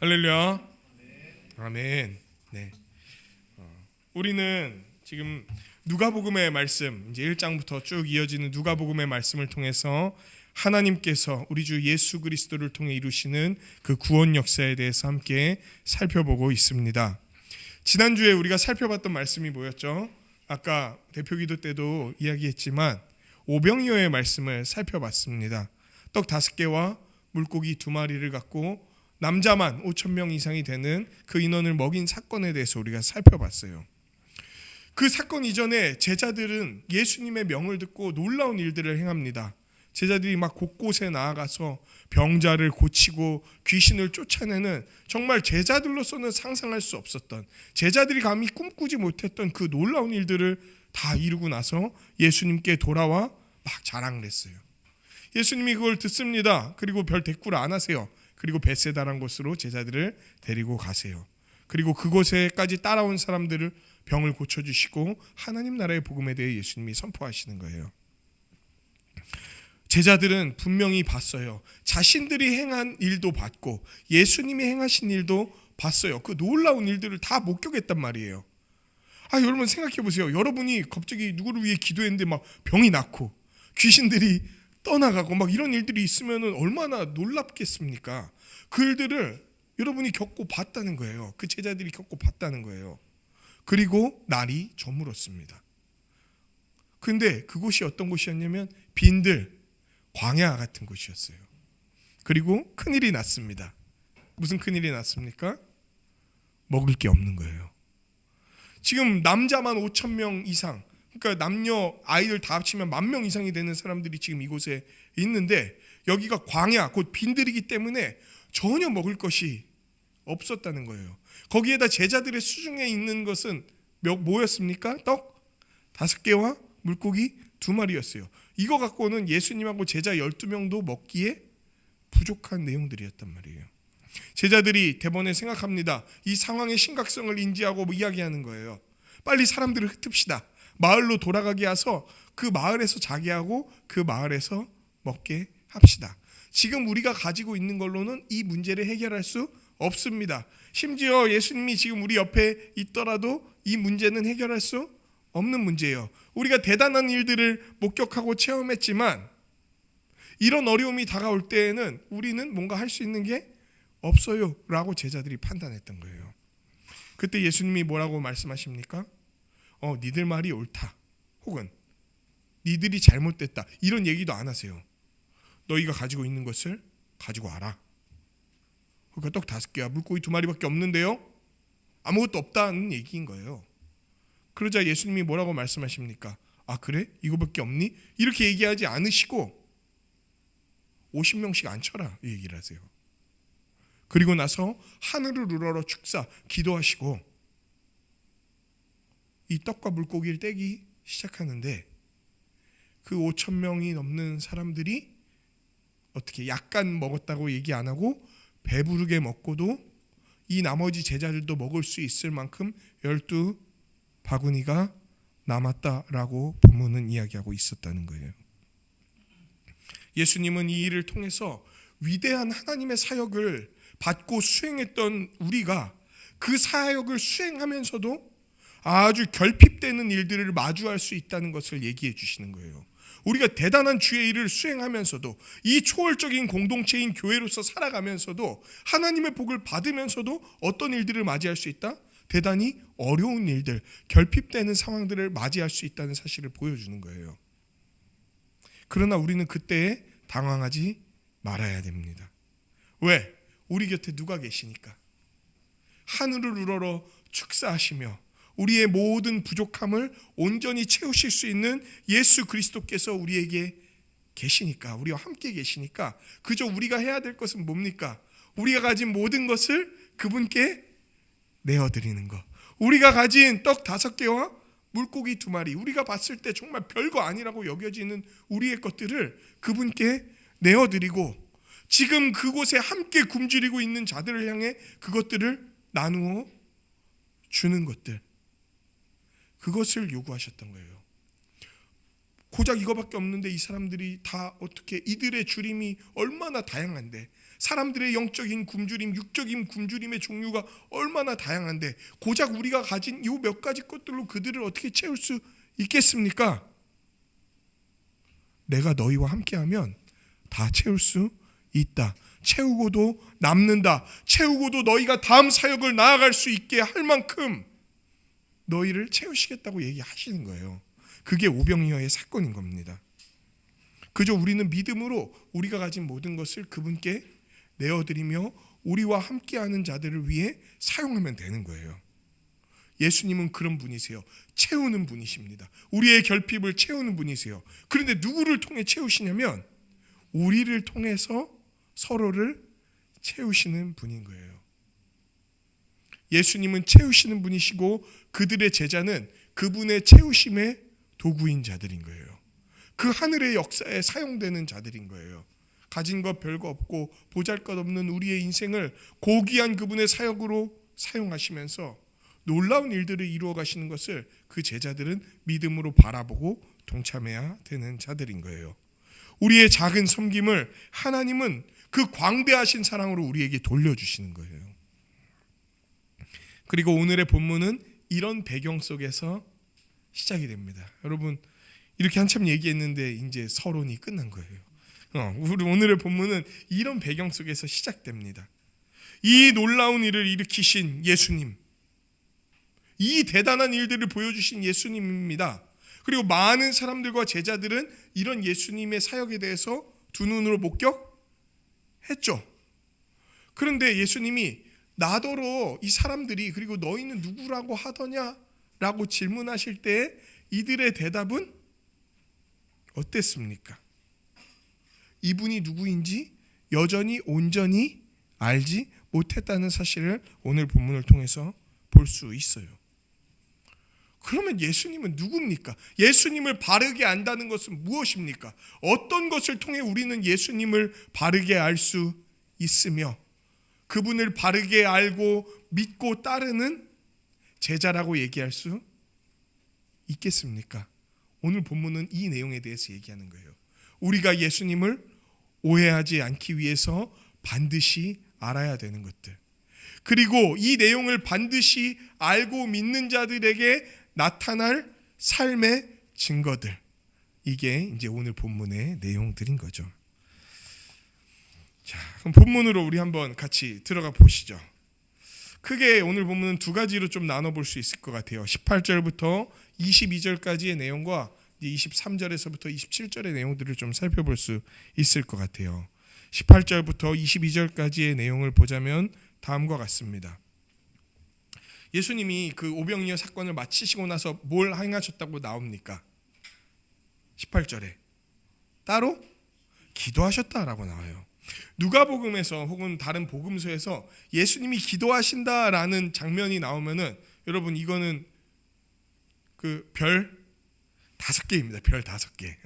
할렐루야. 아멘. 네. 우리는 지금 누가복음의 말씀, 이제 1장부터 쭉 이어지는 누가복음의 말씀을 통해서 하나님께서 우리 주 예수 그리스도를 통해 이루시는 그 구원 역사에 대해서 함께 살펴보고 있습니다. 지난주에 우리가 살펴봤던 말씀이 뭐였죠? 아까 대표기도 때도 이야기했지만 오병이어의 말씀을 살펴봤습니다. 떡 5개와 물고기 2마리를 갖고 남자만 5,000명 이상이 되는 그 인원을 먹인 사건에 대해서 우리가 살펴봤어요. 그 사건 이전에 제자들은 예수님의 명을 듣고 놀라운 일들을 행합니다. 제자들이 막 곳곳에 나아가서 병자를 고치고 귀신을 쫓아내는 정말 제자들로서는 상상할 수 없었던, 제자들이 감히 꿈꾸지 못했던 그 놀라운 일들을 다 이루고 나서 예수님께 돌아와 막 자랑을 했어요. 예수님이 그걸 듣습니다. 그리고 별 대꾸를 안 하세요. 그리고 벳세다라는 곳으로 제자들을 데리고 가세요. 그리고 그곳에까지 따라온 사람들을 병을 고쳐주시고 하나님 나라의 복음에 대해 예수님이 선포하시는 거예요. 제자들은 분명히 봤어요. 자신들이 행한 일도 봤고 예수님이 행하신 일도 봤어요. 그 놀라운 일들을 다 목격했단 말이에요. 여러분 생각해 보세요. 여러분이 갑자기 누구를 위해 기도했는데 막 병이 낫고 귀신들이 떠나가고 막 이런 일들이 있으면 얼마나 놀랍겠습니까? 그 일들을 여러분이 겪고 봤다는 거예요. 그 제자들이 겪고 봤다는 거예요. 그리고 날이 저물었습니다. 근데 그곳이 어떤 곳이었냐면 빈들, 광야 같은 곳이었어요. 그리고 큰일이 났습니다. 무슨 큰일이 났습니까? 먹을 게 없는 거예요. 지금 남자만 5,000명 이상, 그러니까 남녀 아이들 다 합치면 10,000명 이상이 되는 사람들이 지금 이곳에 있는데 여기가 광야, 곧 빈들이기 때문에 전혀 먹을 것이 없었다는 거예요. 거기에다 제자들의 수중에 있는 것은 뭐였습니까? 떡 5개와 물고기 2마리였어요. 이거 갖고는 예수님하고 제자 12명도 먹기에 부족한 내용들이었단 말이에요. 제자들이 대번에 생각합니다. 이 상황의 심각성을 인지하고 이야기하는 거예요. 빨리 사람들을 흩읍시다. 마을로 돌아가게 해서 그 마을에서 자게 하고 그 마을에서 먹게 합시다. 지금 우리가 가지고 있는 걸로는 이 문제를 해결할 수 없습니다. 심지어 예수님이 지금 우리 옆에 있더라도 이 문제는 해결할 수 없는 문제예요. 우리가 대단한 일들을 목격하고 체험했지만 이런 어려움이 다가올 때에는 우리는 뭔가 할 수 있는 게 없어요 라고 제자들이 판단했던 거예요. 그때 예수님이 뭐라고 말씀하십니까? 니들 말이 옳다, 혹은 니들이 잘못됐다, 이런 얘기도 안 하세요. 너희가 가지고 있는 것을 가지고 와라. 그러니까 떡 5개와 물고기 2마리밖에 없는데요, 아무것도 없다는 얘기인 거예요. 그러자 예수님이 뭐라고 말씀하십니까? 그래? 이거밖에 없니? 이렇게 얘기하지 않으시고 50명씩 앉혀라 이 얘기를 하세요. 그리고 나서 하늘을 우러러 축사 기도하시고 이 떡과 물고기를 떼기 시작하는데 그 5,000명이 넘는 사람들이 어떻게 약간 먹었다고 얘기 안 하고 배부르게 먹고도 이 나머지 제자들도 먹을 수 있을 만큼 12바구니가 남았다라고 본문은 이야기하고 있었다는 거예요. 예수님은 이 일을 통해서 위대한 하나님의 사역을 받고 수행했던 우리가 그 사역을 수행하면서도 아주 결핍되는 일들을 마주할 수 있다는 것을 얘기해 주시는 거예요. 우리가 대단한 주의 일을 수행하면서도 이 초월적인 공동체인 교회로서 살아가면서도 하나님의 복을 받으면서도 어떤 일들을 맞이할 수 있다? 대단히 어려운 일들, 결핍되는 상황들을 맞이할 수 있다는 사실을 보여주는 거예요. 그러나 우리는 그때에 당황하지 말아야 됩니다. 왜? 우리 곁에 누가 계시니까. 하늘을 우러러 축사하시며 우리의 모든 부족함을 온전히 채우실 수 있는 예수 그리스도께서 우리에게 계시니까, 우리와 함께 계시니까 그저 우리가 해야 될 것은 뭡니까? 우리가 가진 모든 것을 그분께 내어드리는 것. 우리가 가진 떡 5개와 물고기 2마리, 우리가 봤을 때 정말 별거 아니라고 여겨지는 우리의 것들을 그분께 내어드리고 지금 그곳에 함께 굶주리고 있는 자들을 향해 그것들을 나누어 주는 것들, 그것을 요구하셨던 거예요. 고작 이거밖에 없는데 이 사람들이 다 어떻게, 이들의 주림이 얼마나 다양한데 사람들의 영적인 굶주림, 육적인 굶주림의 종류가 얼마나 다양한데 고작 우리가 가진 이 몇 가지 것들로 그들을 어떻게 채울 수 있겠습니까? 내가 너희와 함께하면 다 채울 수 있다. 채우고도 남는다. 채우고도 너희가 다음 사역을 나아갈 수 있게 할 만큼 너희를 채우시겠다고 얘기하시는 거예요. 그게 오병이어의 사건인 겁니다. 그저 우리는 믿음으로 우리가 가진 모든 것을 그분께 내어드리며 우리와 함께하는 자들을 위해 사용하면 되는 거예요. 예수님은 그런 분이세요. 채우는 분이십니다. 우리의 결핍을 채우는 분이세요. 그런데 누구를 통해 채우시냐면 우리를 통해서 서로를 채우시는 분인 거예요. 예수님은 채우시는 분이시고 그들의 제자는 그분의 채우심의 도구인 자들인 거예요. 그 하늘의 역사에 사용되는 자들인 거예요. 가진 것 별거 없고 보잘것없는 우리의 인생을 고귀한 그분의 사역으로 사용하시면서 놀라운 일들을 이루어 가시는 것을 그 제자들은 믿음으로 바라보고 동참해야 되는 자들인 거예요. 우리의 작은 섬김을 하나님은 그 광대하신 사랑으로 우리에게 돌려주시는 거예요. 그리고 오늘의 본문은 이런 배경 속에서 시작이 됩니다. 여러분 이렇게 한참 얘기했는데 이제 서론이 끝난 거예요. 우리 오늘의 본문은 이런 배경 속에서 시작됩니다. 이 놀라운 일을 일으키신 예수님, 이 대단한 일들을 보여주신 예수님입니다. 그리고 많은 사람들과 제자들은 이런 예수님의 사역에 대해서 두 눈으로 목격했죠. 그런데 예수님이 나더러 이 사람들이 그리고 너희는 누구라고 하더냐? 라고 질문하실 때 이들의 대답은 어땠습니까? 이분이 누구인지 여전히 온전히 알지 못했다는 사실을 오늘 본문을 통해서 볼 수 있어요. 그러면 예수님은 누굽니까? 예수님을 바르게 안다는 것은 무엇입니까? 어떤 것을 통해 우리는 예수님을 바르게 알 수 있으며 그분을 바르게 알고 믿고 따르는 제자라고 얘기할 수 있겠습니까? 오늘 본문은 이 내용에 대해서 얘기하는 거예요. 우리가 예수님을 오해하지 않기 위해서 반드시 알아야 되는 것들, 그리고 이 내용을 반드시 알고 믿는 자들에게 나타날 삶의 증거들, 이게 이제 오늘 본문의 내용들인 거죠. 자, 그럼 본문으로 우리 한번 같이 들어가 보시죠. 크게 오늘 본문은 두 가지로 좀 나눠볼 수 있을 것 같아요. 18절부터 22절까지의 내용과 23절에서부터 27절의 내용들을 좀 살펴볼 수 있을 것 같아요. 18절부터 22절까지의 내용을 보자면 다음과 같습니다. 예수님이 그 오병이어 사건을 마치시고 나서 뭘 행하셨다고 나옵니까? 18절에 따로 기도하셨다라고 나와요. 누가복음에서 혹은 다른 복음서에서 예수님이 기도하신다라는 장면이 나오면은 여러분 이거는 그 별 5개입니다. 별 5개.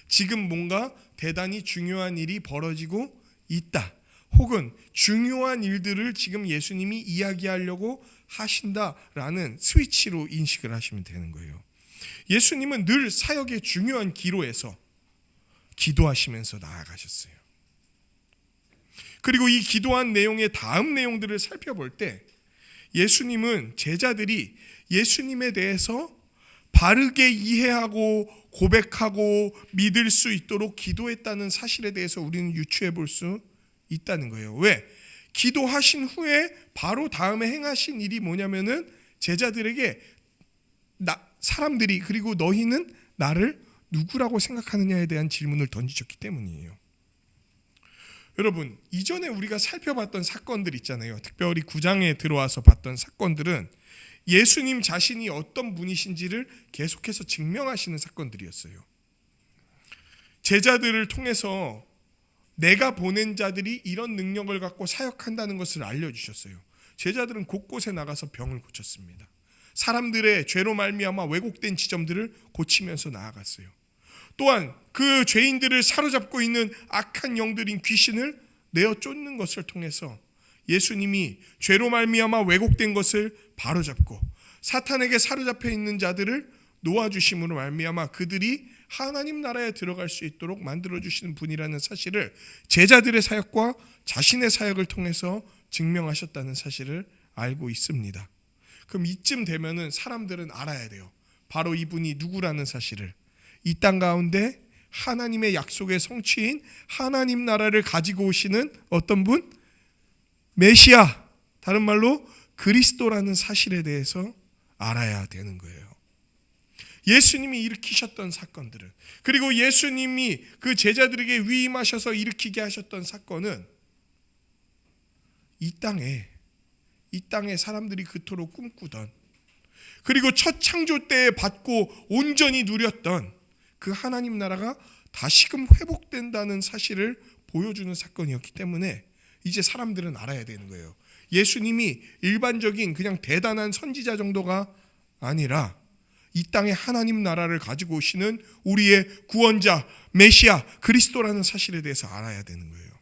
지금 뭔가 대단히 중요한 일이 벌어지고 있다. 혹은 중요한 일들을 지금 예수님이 이야기하려고 하신다라는 스위치로 인식을 하시면 되는 거예요. 예수님은 늘 사역의 중요한 기로에서 기도하시면서 나아가셨어요. 그리고 이 기도한 내용의 다음 내용들을 살펴볼 때 예수님은 제자들이 예수님에 대해서 바르게 이해하고 고백하고 믿을 수 있도록 기도했다는 사실에 대해서 우리는 유추해 볼 수 있다는 거예요. 왜? 기도하신 후에 바로 다음에 행하신 일이 뭐냐면은 제자들에게 사람들이 그리고 너희는 나를 누구라고 생각하느냐에 대한 질문을 던지셨기 때문이에요. 여러분 이전에 우리가 살펴봤던 사건들 있잖아요. 특별히 9장에 들어와서 봤던 사건들은 예수님 자신이 어떤 분이신지를 계속해서 증명하시는 사건들이었어요. 제자들을 통해서 내가 보낸 자들이 이런 능력을 갖고 사역한다는 것을 알려주셨어요. 제자들은 곳곳에 나가서 병을 고쳤습니다. 사람들의 죄로 말미암아 왜곡된 지점들을 고치면서 나아갔어요. 또한 그 죄인들을 사로잡고 있는 악한 영들인 귀신을 내어 쫓는 것을 통해서 예수님이 죄로 말미암아 왜곡된 것을 바로잡고 사탄에게 사로잡혀 있는 자들을 놓아주심으로 말미암아 그들이 하나님 나라에 들어갈 수 있도록 만들어주시는 분이라는 사실을 제자들의 사역과 자신의 사역을 통해서 증명하셨다는 사실을 알고 있습니다. 그럼 이쯤 되면은 사람들은 알아야 돼요. 바로 이분이 누구라는 사실을. 이 땅 가운데 하나님의 약속의 성취인 하나님 나라를 가지고 오시는 어떤 분? 메시아, 다른 말로 그리스도라는 사실에 대해서 알아야 되는 거예요. 예수님이 일으키셨던 사건들은, 그리고 예수님이 그 제자들에게 위임하셔서 일으키게 하셨던 사건은 이 땅에 사람들이 그토록 꿈꾸던, 그리고 첫 창조 때에 받고 온전히 누렸던 그 하나님 나라가 다시금 회복된다는 사실을 보여주는 사건이었기 때문에 이제 사람들은 알아야 되는 거예요. 예수님이 일반적인 그냥 대단한 선지자 정도가 아니라 이 땅에 하나님 나라를 가지고 오시는 우리의 구원자 메시아 그리스도라는 사실에 대해서 알아야 되는 거예요.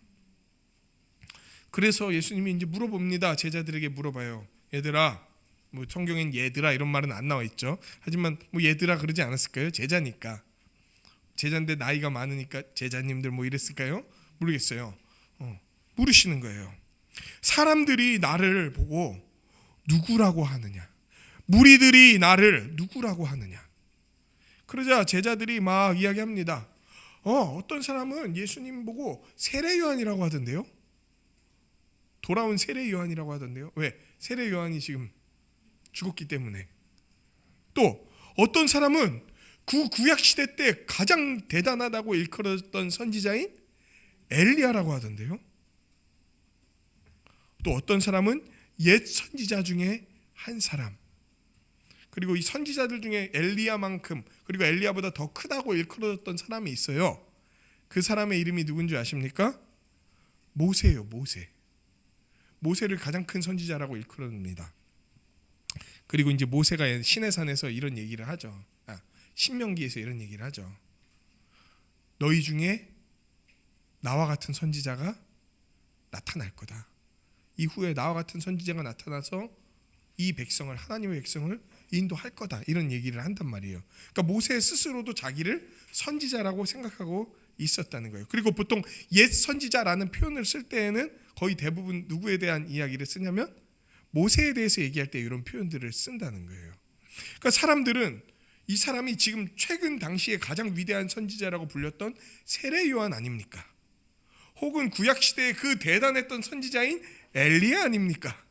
그래서 예수님이 이제 물어봅니다. 제자들에게 물어봐요. 얘들아, 뭐 성경엔 얘들아 이런 말은 안 나와 있죠. 하지만 뭐 얘들아 그러지 않았을까요? 제자니까. 제자인데 나이가 많으니까 제자님들 뭐 이랬을까요? 모르겠어요. 물으시는 거예요. 사람들이 나를 보고 누구라고 하느냐? 무리들이 나를 누구라고 하느냐? 그러자 제자들이 막 이야기합니다. 어떤 사람은 예수님 보고 세례 요한이라고 하던데요. 돌아온 세례 요한이라고 하던데요. 왜? 세례 요한이 지금 죽었기 때문에. 또 어떤 사람은 구약 시대 때 가장 대단하다고 일컬었던 선지자인 엘리야라고 하던데요. 또 어떤 사람은 옛 선지자 중에 한 사람. 그리고 이 선지자들 중에 엘리야만큼, 그리고 엘리야보다 더 크다고 일컬어졌던 사람이 있어요. 그 사람의 이름이 누군지 아십니까? 모세예요. 모세를 가장 큰 선지자라고 일컬어집니다. 그리고 이제 모세가 시내산에서 이런 얘기를 하죠. 신명기에서 이런 얘기를 하죠. 너희 중에 나와 같은 선지자가 나타날 거다. 이후에 나와 같은 선지자가 나타나서 이 백성을, 하나님의 백성을 인도할 거다. 이런 얘기를 한단 말이에요. 그러니까 모세 스스로도 자기를 선지자라고 생각하고 있었다는 거예요. 그리고 보통 옛 선지자라는 표현을 쓸 때에는 거의 대부분 누구에 대한 이야기를 쓰냐면 모세에 대해서 얘기할 때 이런 표현들을 쓴다는 거예요. 그러니까 사람들은 이 사람이 지금 최근 당시에 가장 위대한 선지자라고 불렸던 세례 요한 아닙니까? 혹은 구약 시대에 그 대단했던 선지자인 엘리야 아닙니까?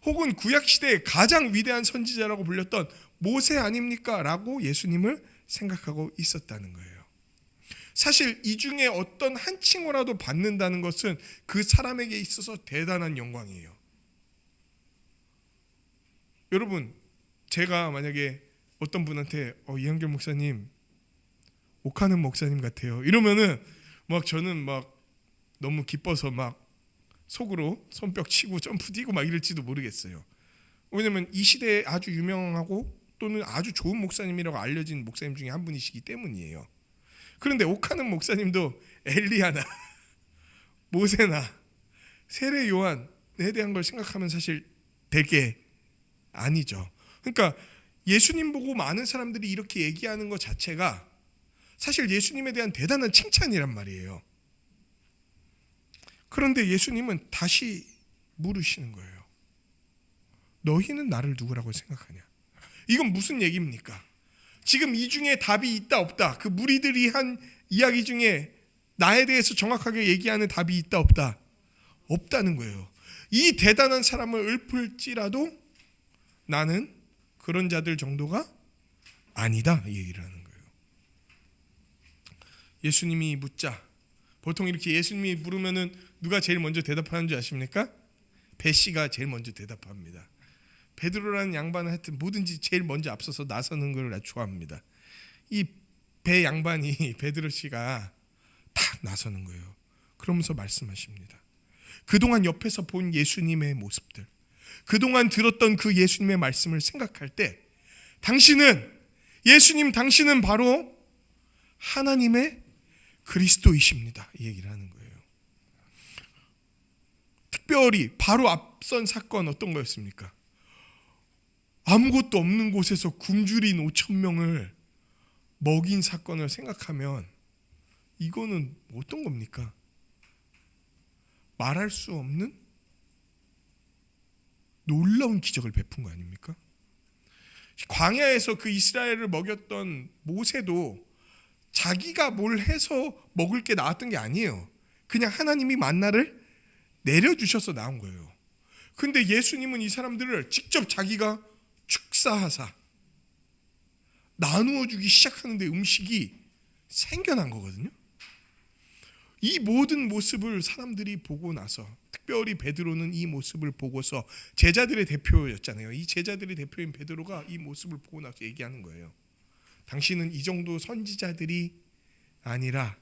혹은 구약 시대에 가장 위대한 선지자라고 불렸던 모세 아닙니까? 라고 예수님을 생각하고 있었다는 거예요. 사실 이 중에 어떤 한 칭호라도 받는다는 것은 그 사람에게 있어서 대단한 영광이에요. 여러분, 제가 만약에 어떤 분한테 이한결 목사님, 옥하는 목사님 같아요 이러면은 막 저는 막 너무 기뻐서 막 속으로 손뼉 치고 점프 뛰고 막 이럴지도 모르겠어요. 왜냐면 이 시대에 아주 유명하고 또는 아주 좋은 목사님이라고 알려진 목사님 중에 한 분이시기 때문이에요. 그런데 옥하는 목사님도 엘리야나 모세나 세례 요한에 대한 걸 생각하면 사실 되게 아니죠. 그러니까 예수님 보고 많은 사람들이 이렇게 얘기하는 것 자체가 사실 예수님에 대한 대단한 칭찬이란 말이에요. 그런데 예수님은 다시 물으시는 거예요. 너희는 나를 누구라고 생각하냐? 이건 무슨 얘기입니까? 지금 이 중에 답이 있다 없다, 그 무리들이 한 이야기 중에 나에 대해서 정확하게 얘기하는 답이 있다 없다? 없다는 거예요. 이 대단한 사람을 읊을지라도 나는 그런 자들 정도가 아니다, 이 얘기를 하는 거예요. 예수님이 묻자, 보통 이렇게 예수님이 물으면은 누가 제일 먼저 대답하는 줄 아십니까? 배씨가 제일 먼저 대답합니다. 베드로라는 양반은 하여튼 뭐든지 제일 먼저 앞서서 나서는 걸 아주 좋아합니다. 이 배 양반이 베드로 씨가 탁 나서는 거예요. 그러면서 말씀하십니다. 그동안 옆에서 본 예수님의 모습들, 그동안 들었던 그 예수님의 말씀을 생각할 때 당신은 바로 하나님의 그리스도이십니다. 이 얘기를 하는 거예요. 특별히 바로 앞선 사건 어떤 거였습니까? 아무것도 없는 곳에서 굶주린 5천 명을 먹인 사건을 생각하면 이거는 어떤 겁니까? 말할 수 없는 놀라운 기적을 베푼 거 아닙니까? 광야에서 그 이스라엘을 먹였던 모세도 자기가 뭘 해서 먹을 게 나왔던 게 아니에요. 그냥 하나님이 만나를 내려주셔서 나온 거예요. 근데 예수님은 이 사람들을 직접 자기가 축사하사 나누어 주기 시작하는데 음식이 생겨난 거거든요. 이 모든 모습을 사람들이 보고 나서, 특별히 베드로는 이 모습을 보고서, 제자들의 대표였잖아요. 이 제자들의 대표인 베드로가 이 모습을 보고 나서 얘기하는 거예요. 당신은 이 정도 선지자들이 아니라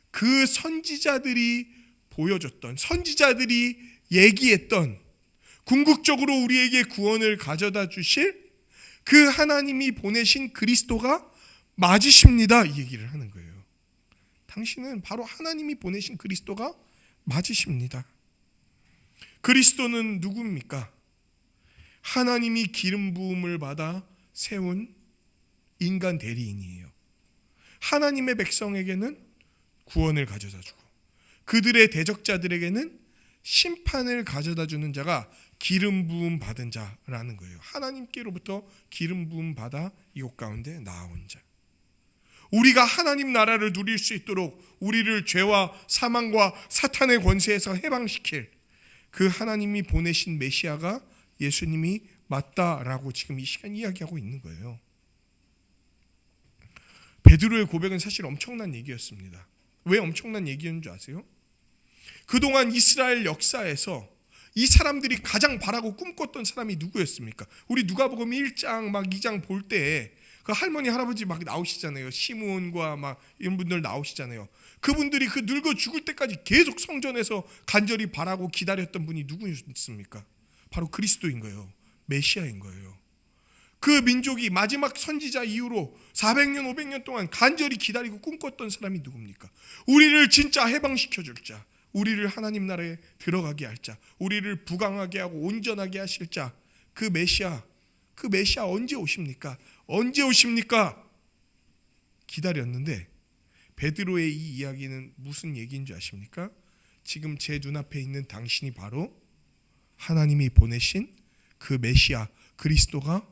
그 선지자들이 보여줬던, 선지자들이 얘기했던 궁극적으로 우리에게 구원을 가져다 주실 그 하나님이 보내신 그리스도가 맞으십니다, 이 얘기를 하는 거예요. 당신은 바로 하나님이 보내신 그리스도가 맞으십니다. 그리스도는 누굽니까? 하나님이 기름 부음을 받아 세운 인간 대리인이에요. 하나님의 백성에게는 구원을 가져다 주고 그들의 대적자들에게는 심판을 가져다 주는 자가 기름 부음 받은 자라는 거예요. 하나님께로부터 기름 부음 받아 이곳 가운데 나온 자. 우리가 하나님 나라를 누릴 수 있도록 우리를 죄와 사망과 사탄의 권세에서 해방시킬 그 하나님이 보내신 메시아가 예수님이 맞다라고 지금 이 시간 이야기하고 있는 거예요. 베드로의 고백은 사실 엄청난 얘기였습니다. 왜 엄청난 얘기인 줄 아세요? 그동안 이스라엘 역사에서 이 사람들이 가장 바라고 꿈꿨던 사람이 누구였습니까? 우리 누가복음 1장 막 2장 볼 때 그 할머니 할아버지 막 나오시잖아요. 시므온과 막 이런 분들 나오시잖아요. 그분들이 그 늙어 죽을 때까지 계속 성전에서 간절히 바라고 기다렸던 분이 누구였습니까? 바로 그리스도인 거예요. 메시아인 거예요. 그 민족이 마지막 선지자 이후로 400년 500년 동안 간절히 기다리고 꿈꿨던 사람이 누굽니까? 우리를 진짜 해방시켜 줄 자, 우리를 하나님 나라에 들어가게 할 자, 우리를 부강하게 하고 온전하게 하실 자, 그 메시아 언제 오십니까? 언제 오십니까? 기다렸는데 베드로의 이 이야기는 무슨 얘기인 줄 아십니까? 지금 제 눈앞에 있는 당신이 바로 하나님이 보내신 그 메시아 그리스도가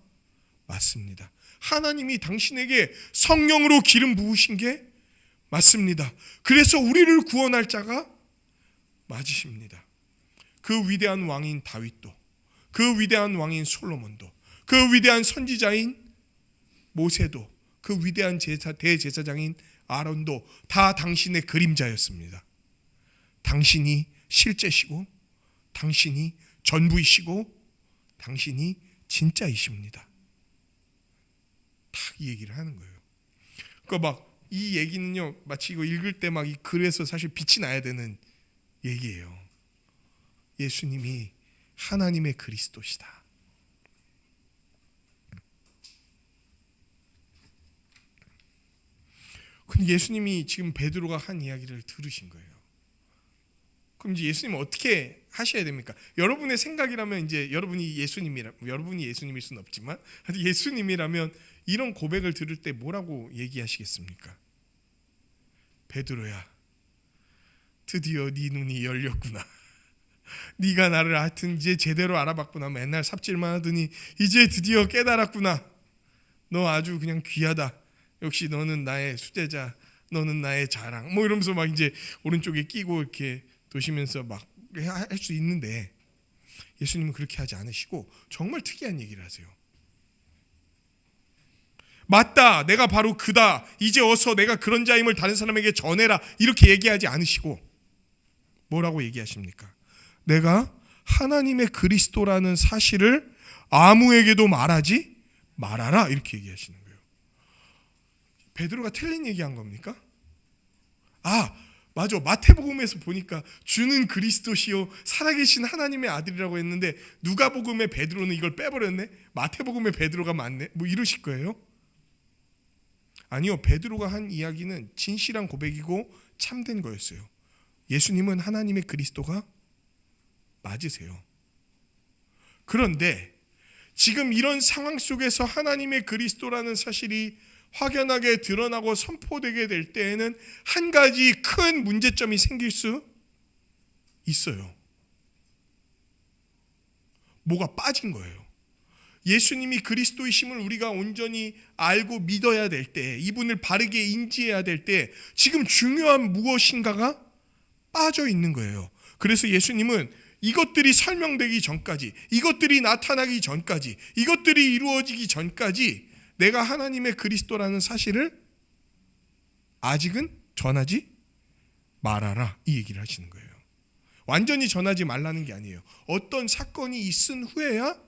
맞습니다. 하나님이 당신에게 성령으로 기름 부으신 게 맞습니다. 그래서 우리를 구원할 자가 맞으십니다. 그 위대한 왕인 다윗도, 그 위대한 왕인 솔로몬도, 그 위대한 선지자인 모세도, 그 위대한 대제사장인 아론도 다 당신의 그림자였습니다. 당신이 실제시고 당신이 전부이시고 당신이 진짜이십니다. 딱 이 얘기를 하는 거예요. 그러니까 막 이 얘기는요, 마치 이거 읽을 때 막 이 글에서 사실 빛이 나야 되는 얘기예요. 예수님이 하나님의 그리스도시다. 근데 예수님이 지금 베드로가 한 이야기를 들으신 거예요. 그럼 이제 예수님은 어떻게 하셔야 됩니까? 여러분의 생각이라면 이제 여러분이 예수님일 수는 없지만 예수님이라면 이런 고백을 들을 때 뭐라고 얘기하시겠습니까? 베드로야, 드디어 네 눈이 열렸구나. 네가 나를 하여튼 이제 제대로 알아봤구나. 맨날 삽질만 하더니 이제 드디어 깨달았구나. 너 아주 그냥 귀하다. 역시 너는 나의 수제자, 너는 나의 자랑. 뭐 이러면서 막 이제 오른쪽에 끼고 이렇게 도시면서 막 할 수 있는데 예수님은 그렇게 하지 않으시고 정말 특이한 얘기를 하세요. 맞다, 내가 바로 그다. 이제 어서 내가 그런 자임을 다른 사람에게 전해라. 이렇게 얘기하지 않으시고 뭐라고 얘기하십니까? 내가 하나님의 그리스도라는 사실을 아무에게도 말하지 말아라. 이렇게 얘기하시는 거예요. 베드로가 틀린 얘기한 겁니까? 맞아. 마태복음에서 보니까 주는 그리스도시요 살아계신 하나님의 아들이라고 했는데 누가복음의 베드로는 이걸 빼버렸네. 마태복음의 베드로가 맞네. 뭐 이러실 거예요? 아니요. 베드로가 한 이야기는 진실한 고백이고 참된 거였어요. 예수님은 하나님의 그리스도가 맞으세요. 그런데 지금 이런 상황 속에서 하나님의 그리스도라는 사실이 확연하게 드러나고 선포되게 될 때에는 한 가지 큰 문제점이 생길 수 있어요. 뭐가 빠진 거예요. 예수님이 그리스도이심을 우리가 온전히 알고 믿어야 될 때, 이분을 바르게 인지해야 될 때 지금 중요한 무엇인가가 빠져 있는 거예요. 그래서 예수님은 이것들이 설명되기 전까지, 이것들이 나타나기 전까지, 이것들이 이루어지기 전까지 내가 하나님의 그리스도라는 사실을 아직은 전하지 말아라, 이 얘기를 하시는 거예요. 완전히 전하지 말라는 게 아니에요. 어떤 사건이 있은 후에야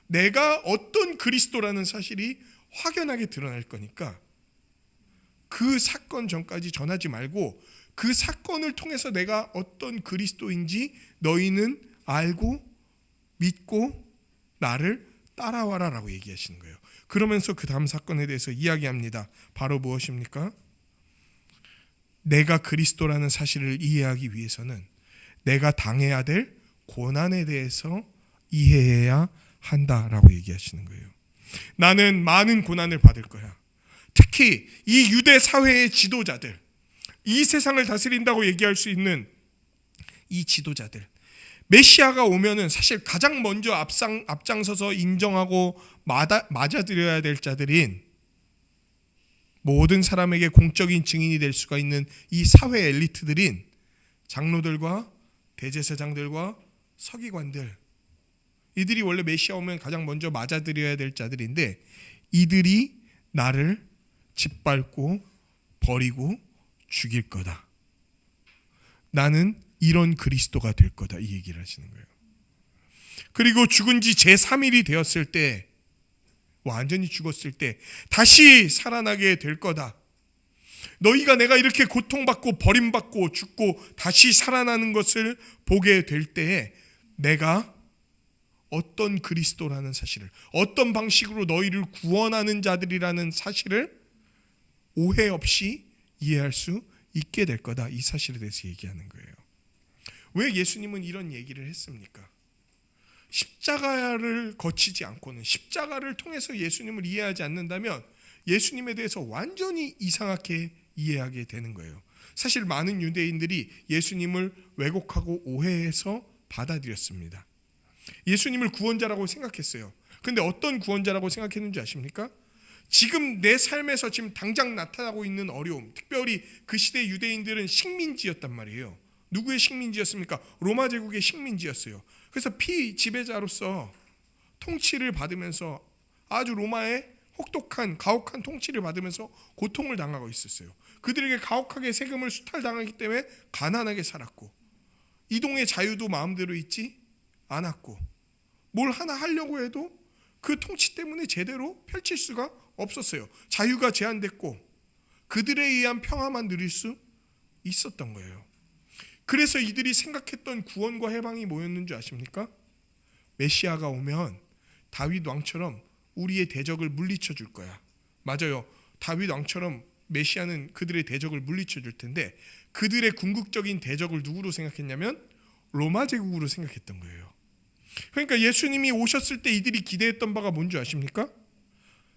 내가 어떤 그리스도라는 사실이 확연하게 드러날 거니까 그 사건 전까지 전하지 말고 그 사건을 통해서 내가 어떤 그리스도인지 너희는 알고 믿고 나를 따라와라 라고 얘기하시는 거예요. 그러면서 그 다음 사건에 대해서 이야기합니다. 바로 무엇입니까? 내가 그리스도라는 사실을 이해하기 위해서는 내가 당해야 될 고난에 대해서 이해해야 한다라고 얘기하시는 거예요. 나는 많은 고난을 받을 거야. 특히 이 유대 사회의 지도자들, 이 세상을 다스린다고 얘기할 수 있는 이 지도자들, 메시아가 오면은 사실 가장 먼저 앞장서서 인정하고 맞아들여야 될 자들인, 모든 사람에게 공적인 증인이 될 수가 있는 이 사회 엘리트들인 장로들과 대제사장들과 서기관들, 이들이 원래 메시아 오면 가장 먼저 맞아들여야 될 자들인데 이들이 나를 짓밟고 버리고 죽일 거다. 나는 이런 그리스도가 될 거다, 이 얘기를 하시는 거예요. 그리고 죽은 지 제3일이 되었을 때, 완전히 죽었을 때 다시 살아나게 될 거다. 너희가 내가 이렇게 고통받고 버림받고 죽고 다시 살아나는 것을 보게 될 때에 내가 어떤 그리스도라는 사실을, 어떤 방식으로 너희를 구원하는 자들이라는 사실을 오해 없이 이해할 수 있게 될 거다, 이 사실에 대해서 얘기하는 거예요. 왜 예수님은 이런 얘기를 했습니까? 십자가를 거치지 않고는, 십자가를 통해서 예수님을 이해하지 않는다면 예수님에 대해서 완전히 이상하게 이해하게 되는 거예요. 사실 많은 유대인들이 예수님을 왜곡하고 오해해서 받아들였습니다. 예수님을 구원자라고 생각했어요. 근데 어떤 구원자라고 생각했는지 아십니까? 지금 내 삶에서 지금 당장 나타나고 있는 어려움, 특별히 그 시대 유대인들은 식민지였단 말이에요. 누구의 식민지였습니까? 로마 제국의 식민지였어요. 그래서 피지배자로서 통치를 받으면서 아주 로마의 혹독한 가혹한 통치를 받으면서 고통을 당하고 있었어요. 그들에게 가혹하게 세금을 수탈당하기 때문에 가난하게 살았고, 이동의 자유도 마음대로 있지 않았고, 뭘 하나 하려고 해도 그 통치 때문에 제대로 펼칠 수가 없었어요. 자유가 제한됐고 그들에 의한 평화만 누릴 수 있었던 거예요. 그래서 이들이 생각했던 구원과 해방이 뭐였는 줄 아십니까? 메시아가 오면 다윗 왕처럼 우리의 대적을 물리쳐 줄 거야. 맞아요. 다윗 왕처럼 메시아는 그들의 대적을 물리쳐 줄 텐데, 그들의 궁극적인 대적을 누구로 생각했냐면 로마 제국으로 생각했던 거예요. 그러니까 예수님이 오셨을 때 이들이 기대했던 바가 뭔지 아십니까?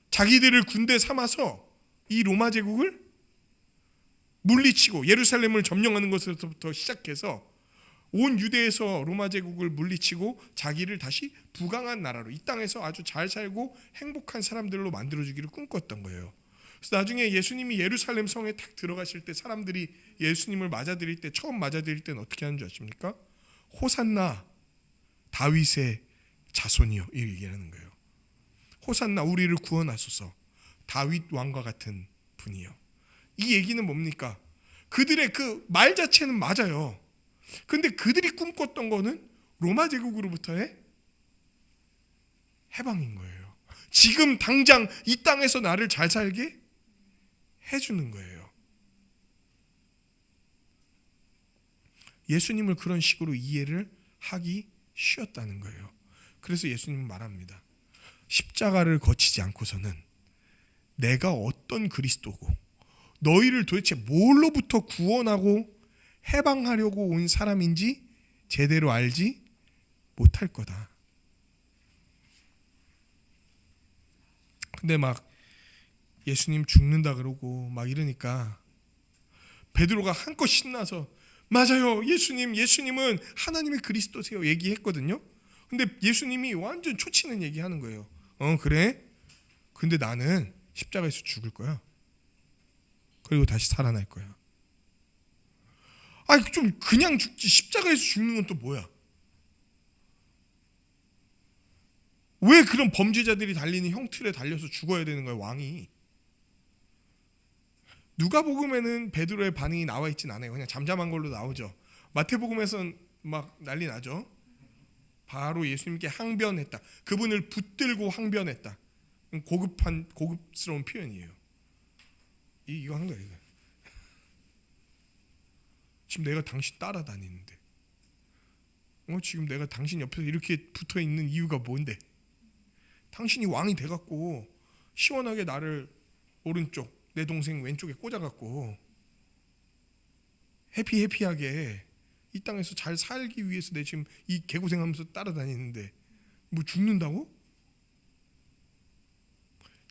자기들을 군대 삼아서 이 로마 제국을 물리치고 예루살렘을 점령하는 것부터 시작해서 온 유대에서 로마 제국을 물리치고 자기를 다시 부강한 나라로, 이 땅에서 아주 잘 살고 행복한 사람들로 만들어주기를 꿈꿨던 거예요. 그래서 나중에 예수님이 예루살렘 성에 탁 들어가실 때 사람들이 예수님을 맞아들일 때, 처음 맞아들일 때는 어떻게 하는 줄 아십니까? 호산나 다윗의 자손이요, 이 얘기하는 거예요. 호산나, 우리를 구원하소서, 다윗 왕과 같은 분이요. 이 얘기는 뭡니까? 그들의 그 말 자체는 맞아요. 근데 그들이 꿈꿨던 거는 로마 제국으로부터의 해방인 거예요. 지금 당장 이 땅에서 나를 잘 살게 해주는 거예요. 예수님을 그런 식으로 이해를 하기 쉬웠다는 거예요. 그래서 예수님은 말합니다. 십자가를 거치지 않고서는 내가 어떤 그리스도고 너희를 도대체 뭘로부터 구원하고 해방하려고 온 사람인지 제대로 알지 못할 거다. 근데 막 예수님 죽는다 그러고 막 이러니까 베드로가 한껏 신나서 맞아요, 예수님은 하나님의 그리스도세요 얘기했거든요. 근데 예수님이 완전 초치는 얘기하는 거예요. 그래? 근데 나는 십자가에서 죽을 거야. 그리고 다시 살아날 거야. 아니 좀 그냥 죽지 십자가에서 죽는 건 또 뭐야? 왜 그런 범죄자들이 달리는 형틀에 달려서 죽어야 되는 거야, 왕이? 누가복음에는 베드로의 반응이 나와 있진 않아요. 그냥 잠잠한 걸로 나오죠. 마태복음에서는 막 난리 나죠. 바로 예수님께 항변했다. 그분을 붙들고 항변했다. 고급스러운 표현이에요. 이거 한 거예요. 이거. 지금 내가 당신 따라다니는데, 지금 내가 당신 옆에서 이렇게 붙어 있는 이유가 뭔데? 당신이 왕이 돼갖고 시원하게 나를 오른쪽, 내 동생 왼쪽에 꽂아갖고 해피하게 이 땅에서 잘 살기 위해서 내 지금 이 개고생하면서 따라다니는데 뭐 죽는다고?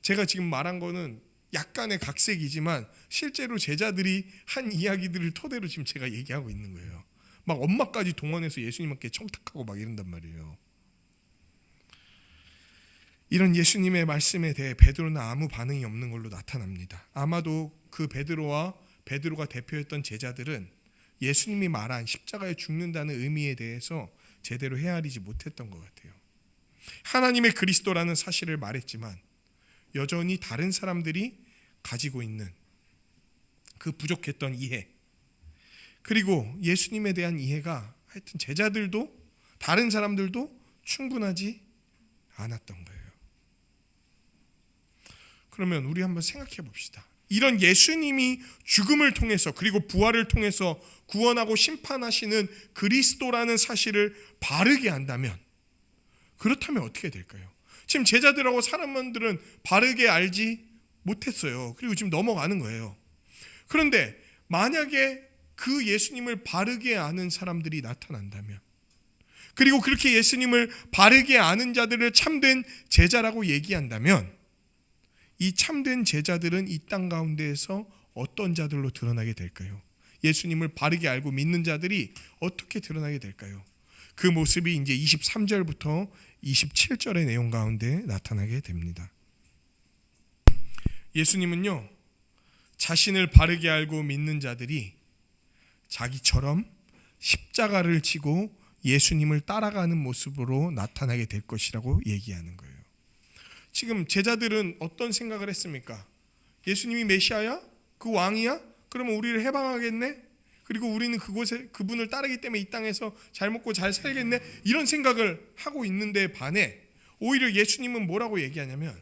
제가 지금 말한 거는 약간의 각색이지만 실제로 제자들이 한 이야기들을 토대로 지금 제가 얘기하고 있는 거예요. 막 엄마까지 동원해서 예수님께 청탁하고 막 이런단 말이에요. 이런 예수님의 말씀에 대해 베드로는 아무 반응이 없는 걸로 나타납니다. 아마도 그 베드로가 대표했던 제자들은 예수님이 말한 십자가에 죽는다는 의미에 대해서 제대로 헤아리지 못했던 것 같아요. 하나님의 그리스도라는 사실을 말했지만 여전히 다른 사람들이 가지고 있는 그 부족했던 이해, 그리고 예수님에 대한 이해가 하여튼 제자들도 다른 사람들도 충분하지 않았던 거예요. 그러면 우리 한번 생각해 봅시다. 이런 예수님이 죽음을 통해서 그리고 부활을 통해서 구원하고 심판하시는 그리스도라는 사실을 바르게 안다면, 그렇다면 어떻게 될까요? 지금 제자들하고 사람들은 바르게 알지 못했어요. 그리고 지금 넘어가는 거예요. 그런데 만약에 그 예수님을 바르게 아는 사람들이 나타난다면, 그리고 그렇게 예수님을 바르게 아는 자들을 참된 제자라고 얘기한다면, 이 참된 제자들은 이 땅 가운데에서 어떤 자들로 드러나게 될까요? 예수님을 바르게 알고 믿는 자들이 어떻게 드러나게 될까요? 그 모습이 이제 23절부터 27절의 내용 가운데 나타나게 됩니다. 예수님은요, 자신을 바르게 알고 믿는 자들이 자기처럼 십자가를 지고 예수님을 따라가는 모습으로 나타나게 될 것이라고 얘기하는 거예요. 지금 제자들은 어떤 생각을 했습니까? 예수님이 메시아야? 그 왕이야? 그러면 우리를 해방하겠네? 그리고 우리는 그분을 따르기 때문에 이 땅에서 잘 먹고 잘 살겠네? 이런 생각을 하고 있는데 반해 오히려 예수님은 뭐라고 얘기하냐면,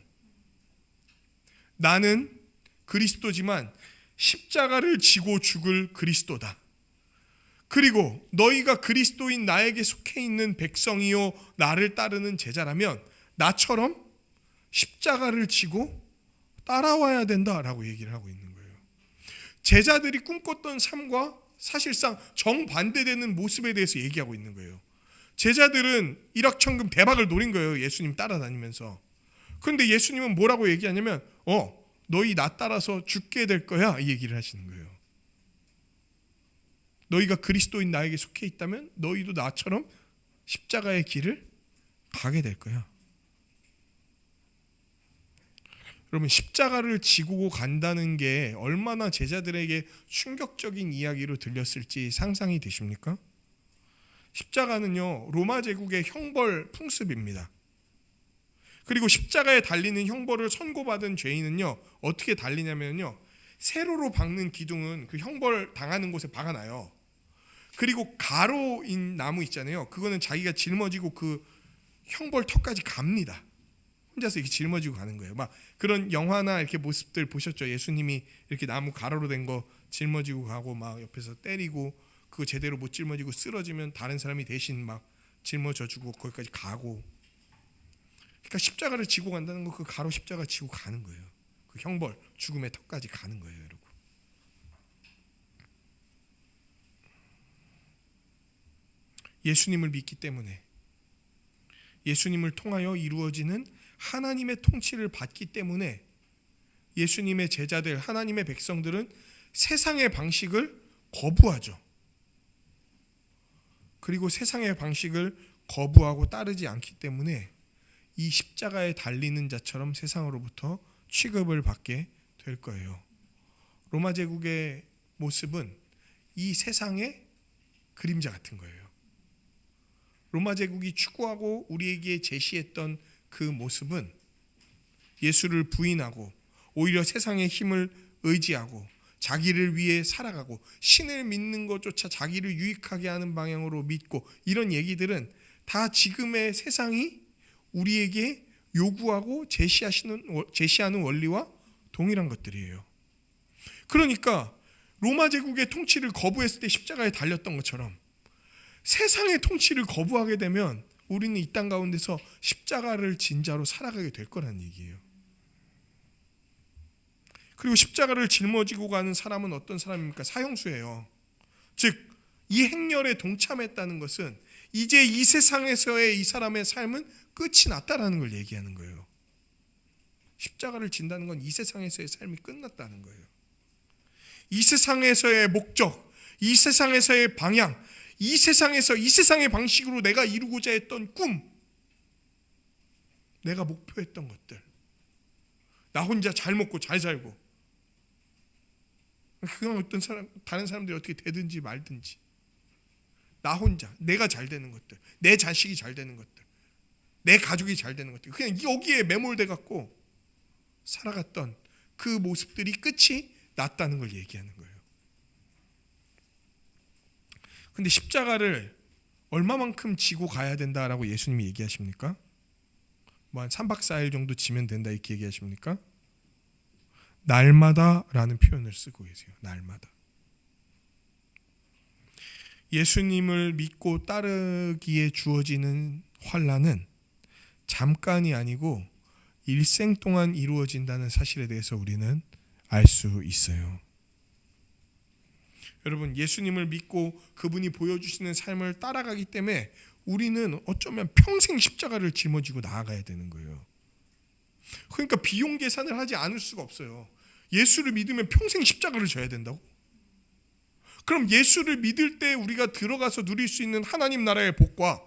나는 그리스도지만 십자가를 지고 죽을 그리스도다. 그리고 너희가 그리스도인 나에게 속해 있는 백성이요 나를 따르는 제자라면 나처럼 십자가를 지고 따라와야 된다라고 얘기를 하고 있는 거예요. 제자들이 꿈꿨던 삶과 사실상 정반대되는 모습에 대해서 얘기하고 있는 거예요. 제자들은 일확천금 대박을 노린 거예요. 예수님 따라다니면서. 그런데 예수님은 뭐라고 얘기하냐면 너희 나 따라서 죽게 될 거야 이 얘기를 하시는 거예요. 너희가 그리스도인 나에게 속해 있다면 너희도 나처럼 십자가의 길을 가게 될 거야. 여러분, 십자가를 지고 간다는 게 얼마나 제자들에게 충격적인 이야기로 들렸을지 상상이 되십니까? 십자가는요, 로마 제국의 형벌 풍습입니다. 그리고 십자가에 달리는 형벌을 선고받은 죄인은요, 어떻게 달리냐면요, 세로로 박는 기둥은 그 형벌 당하는 곳에 박아놔요. 그리고 가로인 나무 있잖아요. 그거는 자기가 짊어지고 그 형벌 턱까지 갑니다. 혼자서 이렇게 짊어지고 가는 거예요. 막 그런 영화나 이렇게 모습들 보셨죠? 예수님이 이렇게 나무 가로로 된 거 짊어지고 가고 막 옆에서 때리고 그거 제대로 못 짊어지고 쓰러지면 다른 사람이 대신 막 짊어져주고 거기까지 가고. 그러니까 십자가를 지고 간다는 거, 그 가로 십자가 지고 가는 거예요. 그 형벌, 죽음의 턱까지 가는 거예요, 여러분. 예수님을 믿기 때문에, 예수님을 통하여 이루어지는 하나님의 통치를 받기 때문에 예수님의 제자들, 하나님의 백성들은 세상의 방식을 거부하죠. 그리고 세상의 방식을 거부하고 따르지 않기 때문에 이 십자가에 달리는 자처럼 세상으로부터 취급을 받게 될 거예요. 로마 제국의 모습은 이 세상의 그림자 같은 거예요. 로마 제국이 추구하고 우리에게 제시했던 그 모습은 예수를 부인하고 오히려 세상의 힘을 의지하고 자기를 위해 살아가고 신을 믿는 것조차 자기를 유익하게 하는 방향으로 믿고, 이런 얘기들은 다 지금의 세상이 우리에게 요구하고 제시하는 원리와 동일한 것들이에요. 그러니까 로마 제국의 통치를 거부했을 때 십자가에 달렸던 것처럼 세상의 통치를 거부하게 되면 우리는 이 땅 가운데서 십자가를 진 자로 살아가게 될 거라는 얘기예요. 그리고 십자가를 짊어지고 가는 사람은 어떤 사람입니까? 사형수예요. 즉, 이 행렬에 동참했다는 것은 이제 이 세상에서의 이 사람의 삶은 끝이 났다라는 걸 얘기하는 거예요. 십자가를 진다는 건 이 세상에서의 삶이 끝났다는 거예요. 이 세상에서의 목적, 이 세상에서의 방향, 이 세상의 방식으로 내가 이루고자 했던 꿈, 내가 목표했던 것들, 나 혼자 잘 먹고 잘 살고, 그건 어떤 사람, 다른 사람들이 어떻게 되든지 말든지, 나 혼자 내가 잘 되는 것들, 내 자식이 잘 되는 것들, 내 가족이 잘 되는 것들, 그냥 여기에 매몰돼 갖고 살아갔던 그 모습들이 끝이 났다는 걸 얘기하는 거예요. 근데 십자가를 얼마만큼 지고 가야 된다라고 예수님이 얘기하십니까? 뭐 한 3박 4일 정도 지면 된다 이렇게 얘기하십니까? 날마다라는 표현을 쓰고 계세요. 날마다. 예수님을 믿고 따르기에 주어지는 환난은 잠깐이 아니고 일생 동안 이루어진다는 사실에 대해서 우리는 알 수 있어요. 여러분, 예수님을 믿고 그분이 보여주시는 삶을 따라가기 때문에 우리는 어쩌면 평생 십자가를 짊어지고 나아가야 되는 거예요. 그러니까 비용 계산을 하지 않을 수가 없어요. 예수를 믿으면 평생 십자가를 져야 된다고? 그럼 예수를 믿을 때 우리가 들어가서 누릴 수 있는 하나님 나라의 복과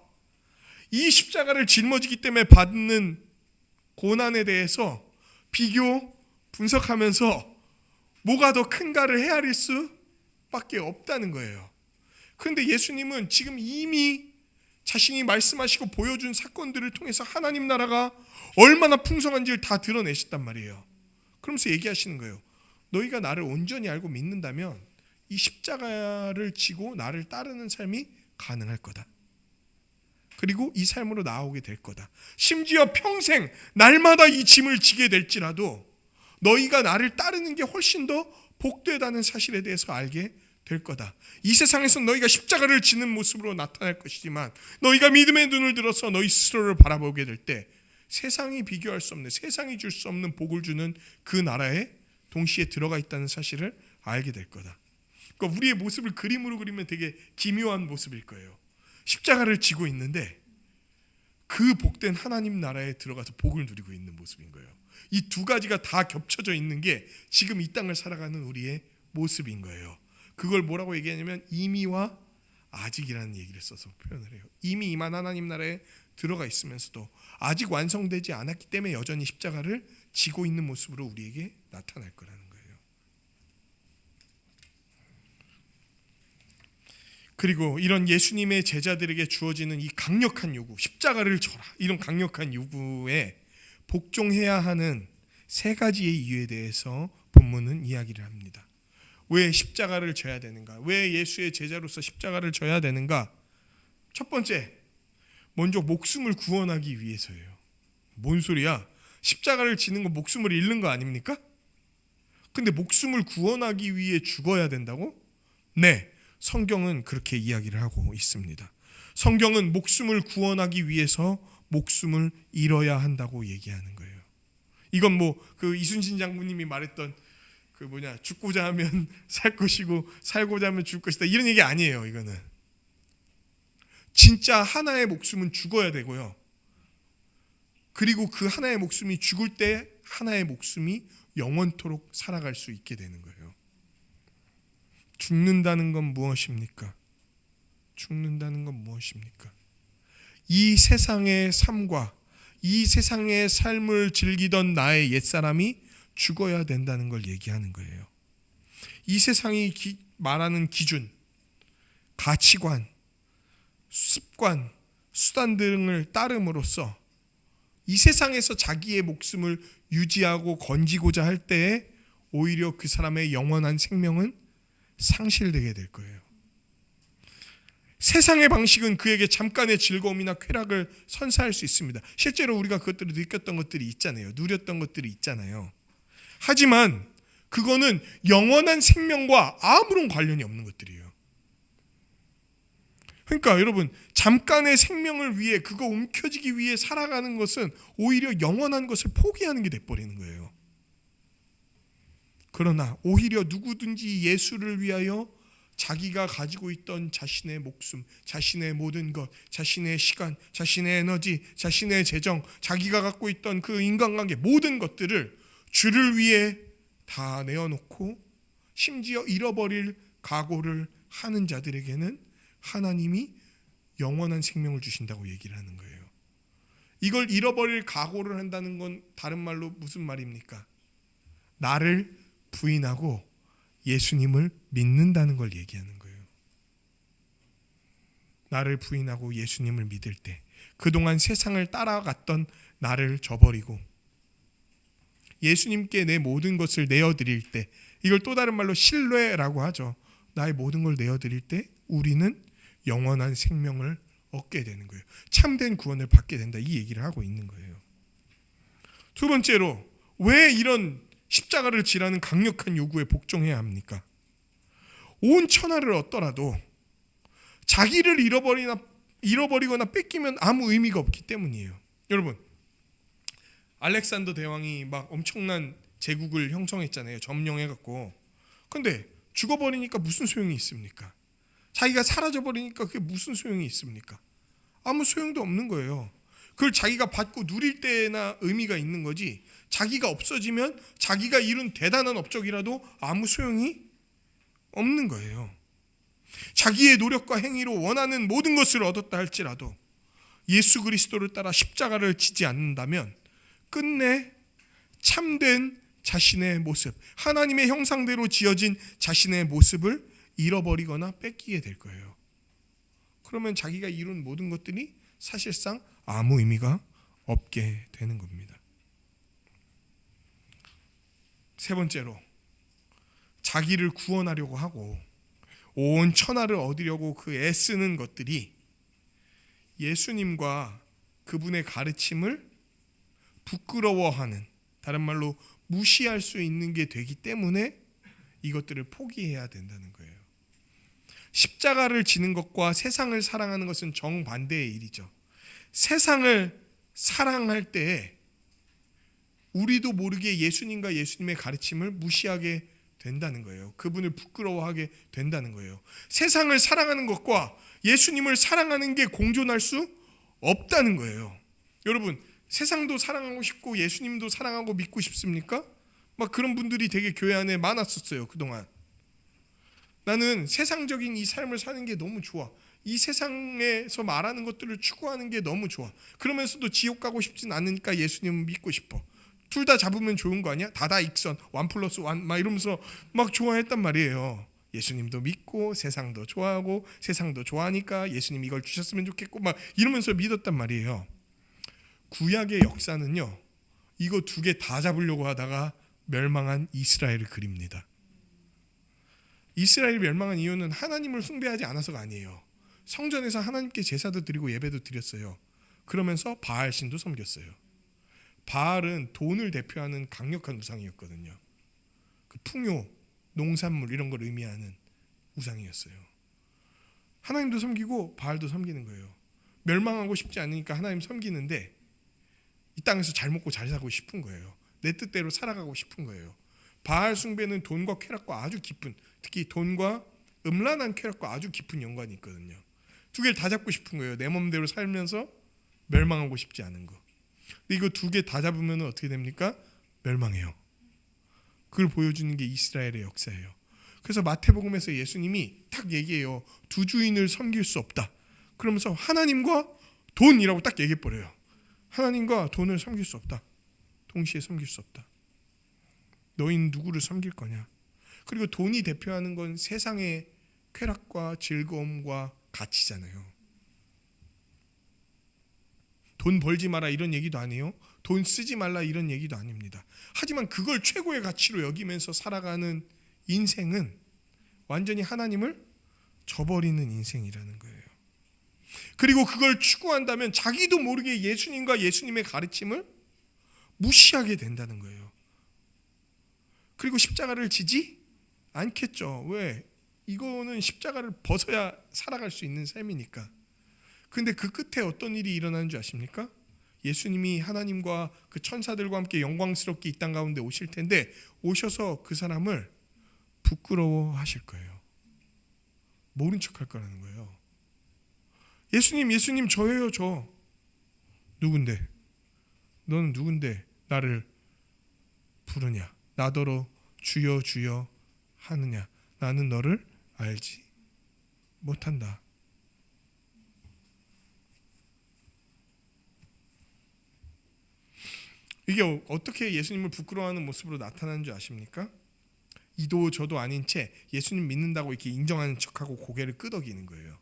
이 십자가를 짊어지기 때문에 받는 고난에 대해서 비교, 분석하면서 뭐가 더 큰가를 헤아릴 수밖에 없다는 거예요. 그런데 예수님은 지금 이미 자신이 말씀하시고 보여준 사건들을 통해서 하나님 나라가 얼마나 풍성한지를 다 드러내셨단 말이에요. 그러면서 얘기하시는 거예요. 너희가 나를 온전히 알고 믿는다면 이 십자가를 지고 나를 따르는 삶이 가능할 거다. 그리고 이 삶으로 나아오게 될 거다. 심지어 평생 날마다 이 짐을 지게 될지라도 너희가 나를 따르는 게 훨씬 더 복되다는 사실에 대해서 알게 될 거다. 이 세상에서 너희가 십자가를 지는 모습으로 나타날 것이지만 너희가 믿음의 눈을 들어서 너희 스스로를 바라보게 될 때 세상이 비교할 수 없는, 세상이 줄 수 없는 복을 주는 그 나라에 동시에 들어가 있다는 사실을 알게 될 거다. 그러니까 우리의 모습을 그림으로 그리면 되게 기묘한 모습일 거예요. 십자가를 지고 있는데 그 복된 하나님 나라에 들어가서 복을 누리고 있는 모습인 거예요. 이 두 가지가 다 겹쳐져 있는 게 지금 이 땅을 살아가는 우리의 모습인 거예요. 그걸 뭐라고 얘기하냐면 이미와 아직이라는 얘기를 써서 표현을 해요. 이미 임한 하나님 나라에 들어가 있으면서도 아직 완성되지 않았기 때문에 여전히 십자가를 지고 있는 모습으로 우리에게 나타날 거라는 거예요. 그리고 이런 예수님의 제자들에게 주어지는 이 강력한 요구, 십자가를 져라, 이런 강력한 요구에 복종해야 하는 세 가지의 이유에 대해서 본문은 이야기를 합니다. 왜 십자가를 져야 되는가? 왜 예수의 제자로서 십자가를 져야 되는가? 첫 번째, 먼저 목숨을 구원하기 위해서예요. 뭔 소리야? 십자가를 지는 건 목숨을 잃는 거 아닙니까? 근데 목숨을 구원하기 위해 죽어야 된다고? 네, 성경은 그렇게 이야기를 하고 있습니다. 성경은 목숨을 구원하기 위해서 목숨을 잃어야 한다고 얘기하는 거예요. 이건 뭐 그 이순신 장군님이 말했던 죽고자 하면 살 것이고 살고자 하면 죽을 것이다 이런 얘기 아니에요. 이거는 진짜 하나의 목숨은 죽어야 되고요. 그리고 그 하나의 목숨이 죽을 때 하나의 목숨이 영원토록 살아갈 수 있게 되는 거예요. 죽는다는 건 무엇입니까? 죽는다는 건 무엇입니까? 이 세상의 삶과 이 세상의 삶을 즐기던 나의 옛사람이 죽어야 된다는 걸 얘기하는 거예요. 이 세상이 말하는 기준, 가치관, 습관, 수단 등을 따름으로써 이 세상에서 자기의 목숨을 유지하고 건지고자 할 때에 오히려 그 사람의 영원한 생명은 상실되게 될 거예요. 세상의 방식은 그에게 잠깐의 즐거움이나 쾌락을 선사할 수 있습니다. 실제로 우리가 그것들을 느꼈던 것들이 있잖아요. 누렸던 것들이 있잖아요. 하지만 그거는 영원한 생명과 아무런 관련이 없는 것들이에요. 그러니까 여러분, 잠깐의 생명을 위해, 그거 움켜쥐기 위해 살아가는 것은 오히려 영원한 것을 포기하는 게 돼버리는 거예요. 그러나 오히려 누구든지 예수를 위하여 자기가 가지고 있던 자신의 목숨, 자신의 모든 것, 자신의 시간, 자신의 에너지, 자신의 재정, 자기가 갖고 있던 그 인간관계 모든 것들을 주를 위해 다 내어놓고 심지어 잃어버릴 각오를 하는 자들에게는 하나님이 영원한 생명을 주신다고 얘기를 하는 거예요. 이걸 잃어버릴 각오를 한다는 건 다른 말로 무슨 말입니까? 나를 부인하고 예수님을 믿는다는 걸 얘기하는 거예요. 나를 부인하고 예수님을 믿을 때 그동안 세상을 따라갔던 나를 저버리고 예수님께 내 모든 것을 내어드릴 때, 이걸 또 다른 말로 신뢰라고 하죠. 나의 모든 걸 내어드릴 때 우리는 영원한 생명을 얻게 되는 거예요. 참된 구원을 받게 된다, 이 얘기를 하고 있는 거예요. 두 번째로, 왜 이런 십자가를 지라는 강력한 요구에 복종해야 합니까? 온 천하를 얻더라도 자기를 잃어버리거나 뺏기면 아무 의미가 없기 때문이에요. 여러분, 알렉산더 대왕이 막 엄청난 제국을 형성했잖아요. 점령해갖고. 근데 죽어버리니까 무슨 소용이 있습니까? 자기가 사라져버리니까 그게 무슨 소용이 있습니까? 아무 소용도 없는 거예요. 그걸 자기가 받고 누릴 때나 의미가 있는 거지, 자기가 없어지면 자기가 이룬 대단한 업적이라도 아무 소용이 없는 거예요. 자기의 노력과 행위로 원하는 모든 것을 얻었다 할지라도 예수 그리스도를 따라 십자가를 지지 않는다면 끝내 참된 자신의 모습, 하나님의 형상대로 지어진 자신의 모습을 잃어버리거나 뺏기게 될 거예요. 그러면 자기가 이룬 모든 것들이 사실상 아무 의미가 없게 되는 겁니다. 세 번째로, 자기를 구원하려고 하고 온 천하를 얻으려고 그 애쓰는 것들이 예수님과 그분의 가르침을 부끄러워하는, 다른 말로 무시할 수 있는 게 되기 때문에 이것들을 포기해야 된다는 거예요. 십자가를 지는 것과 세상을 사랑하는 것은 정반대의 일이죠. 세상을 사랑할 때 우리도 모르게 예수님과 예수님의 가르침을 무시하게 된다는 거예요. 그분을 부끄러워하게 된다는 거예요. 세상을 사랑하는 것과 예수님을 사랑하는 게 공존할 수 없다는 거예요. 여러분, 세상도 사랑하고 싶고 예수님도 사랑하고 믿고 싶습니까? 막 그런 분들이 되게 교회 안에 많았었어요, 그동안. 나는 세상적인 이 삶을 사는 게 너무 좋아. 이 세상에서 말하는 것들을 추구하는 게 너무 좋아. 그러면서도 지옥 가고 싶진 않으니까 예수님은 믿고 싶어. 둘 다 잡으면 좋은 거 아니야? 다다익선, 1+1 막 이러면서 막 좋아했단 말이에요. 예수님도 믿고 세상도 좋아하고 세상도 좋아하니까 예수님 이걸 주셨으면 좋겠고 막 이러면서 믿었단 말이에요. 구약의 역사는요, 이거 두 개 다 잡으려고 하다가 멸망한 이스라엘을 그립니다. 이스라엘이 멸망한 이유는 하나님을 숭배하지 않아서가 아니에요. 성전에서 하나님께 제사도 드리고 예배도 드렸어요. 그러면서 바알 신도 섬겼어요. 바알은 돈을 대표하는 강력한 우상이었거든요. 그 풍요, 농산물 이런 걸 의미하는 우상이었어요. 하나님도 섬기고 바알도 섬기는 거예요. 멸망하고 싶지 않으니까 하나님 섬기는데 이 땅에서 잘 먹고 잘 살고 싶은 거예요. 내 뜻대로 살아가고 싶은 거예요. 바알 숭배는 돈과 쾌락과 아주 깊은, 특히 돈과 음란한 쾌락과 아주 깊은 연관이 있거든요. 두 개를 다 잡고 싶은 거예요. 내 몸대로 살면서 멸망하고 싶지 않은 거. 근데 이거 두 개 다 잡으면 어떻게 됩니까? 멸망해요. 그걸 보여주는 게 이스라엘의 역사예요. 그래서 마태복음에서 예수님이 딱 얘기해요. 두 주인을 섬길 수 없다. 그러면서 하나님과 돈이라고 딱 얘기해버려요. 하나님과 돈을 섬길 수 없다. 동시에 섬길 수 없다. 너희는 누구를 섬길 거냐? 그리고 돈이 대표하는 건 세상의 쾌락과 즐거움과 가치잖아요. 돈 벌지 마라 이런 얘기도 아니에요. 돈 쓰지 말라 이런 얘기도 아닙니다. 하지만 그걸 최고의 가치로 여기면서 살아가는 인생은 완전히 하나님을 저버리는 인생이라는 거예요. 그리고 그걸 추구한다면 자기도 모르게 예수님과 예수님의 가르침을 무시하게 된다는 거예요. 그리고 십자가를 지지 않겠죠. 왜? 이거는 십자가를 벗어야 살아갈 수 있는 삶이니까. 근데 그 끝에 어떤 일이 일어나는 줄 아십니까? 예수님이 하나님과 그 천사들과 함께 영광스럽게 이 땅 가운데 오실 텐데 오셔서 그 사람을 부끄러워하실 거예요. 모른 척할 거라는 거예요. 예수님 저예요, 저. 누군데? 너는 누군데 나를 부르냐? 나더러 주여 주여 하느냐? 나는 너를 알지 못한다. 이게 어떻게 예수님을 부끄러워하는 모습으로 나타나는 줄 아십니까? 이도 저도 아닌 채 예수님 믿는다고 이렇게 인정하는 척하고 고개를 끄덕이는 거예요.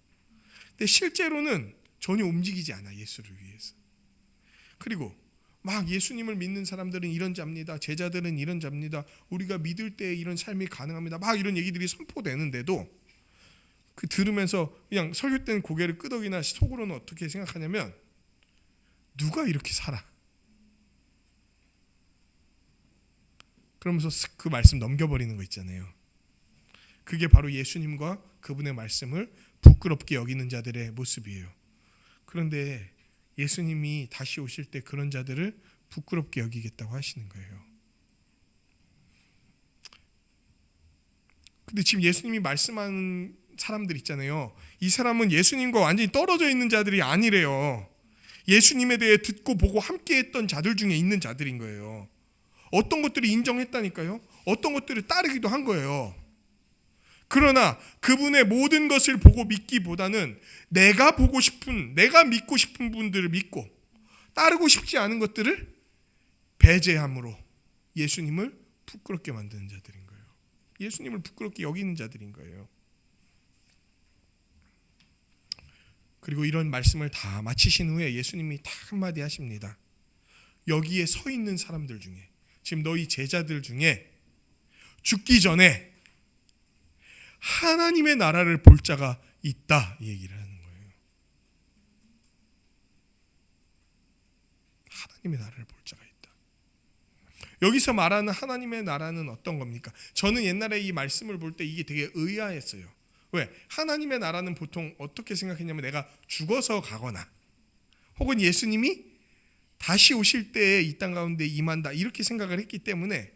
근데 실제로는 전혀 움직이지 않아, 예수를 위해서. 그리고 막 예수님을 믿는 사람들은 이런 자입니다. 제자들은 이런 자입니다. 우리가 믿을 때 이런 삶이 가능합니다. 막 이런 얘기들이 선포되는데도 그 들으면서 그냥 설교 때는 고개를 끄덕이나 속으로는 어떻게 생각하냐면 누가 이렇게 살아? 그러면서 그 말씀 넘겨버리는 거 있잖아요. 그게 바로 예수님과 그분의 말씀을 부끄럽게 여기는 자들의 모습이에요. 그런데 예수님이 다시 오실 때 그런 자들을 부끄럽게 여기겠다고 하시는 거예요. 근데 지금 예수님이 말씀하는 사람들 있잖아요. 이 사람은 예수님과 완전히 떨어져 있는 자들이 아니래요. 예수님에 대해 듣고 보고 함께 했던 자들 중에 있는 자들인 거예요. 어떤 것들을 인정했다니까요. 어떤 것들을 따르기도 한 거예요. 그러나 그분의 모든 것을 보고 믿기보다는 내가 보고 싶은, 내가 믿고 싶은 분들을 믿고 따르고 싶지 않은 것들을 배제함으로 예수님을 부끄럽게 만드는 자들인 거예요. 예수님을 부끄럽게 여기는 자들인 거예요. 그리고 이런 말씀을 다 마치신 후에 예수님이 딱 한마디 하십니다. 여기에 서 있는 사람들 중에, 지금 너희 제자들 중에 죽기 전에 하나님의 나라를 볼 자가 있다, 이 얘기를 하는 거예요. 하나님의 나라를 볼 자가 있다. 여기서 말하는 하나님의 나라는 어떤 겁니까? 저는 옛날에 이 말씀을 볼 때 이게 되게 의아했어요. 왜? 하나님의 나라는 보통 어떻게 생각했냐면 내가 죽어서 가거나 혹은 예수님이 다시 오실 때 이 땅 가운데 임한다 이렇게 생각을 했기 때문에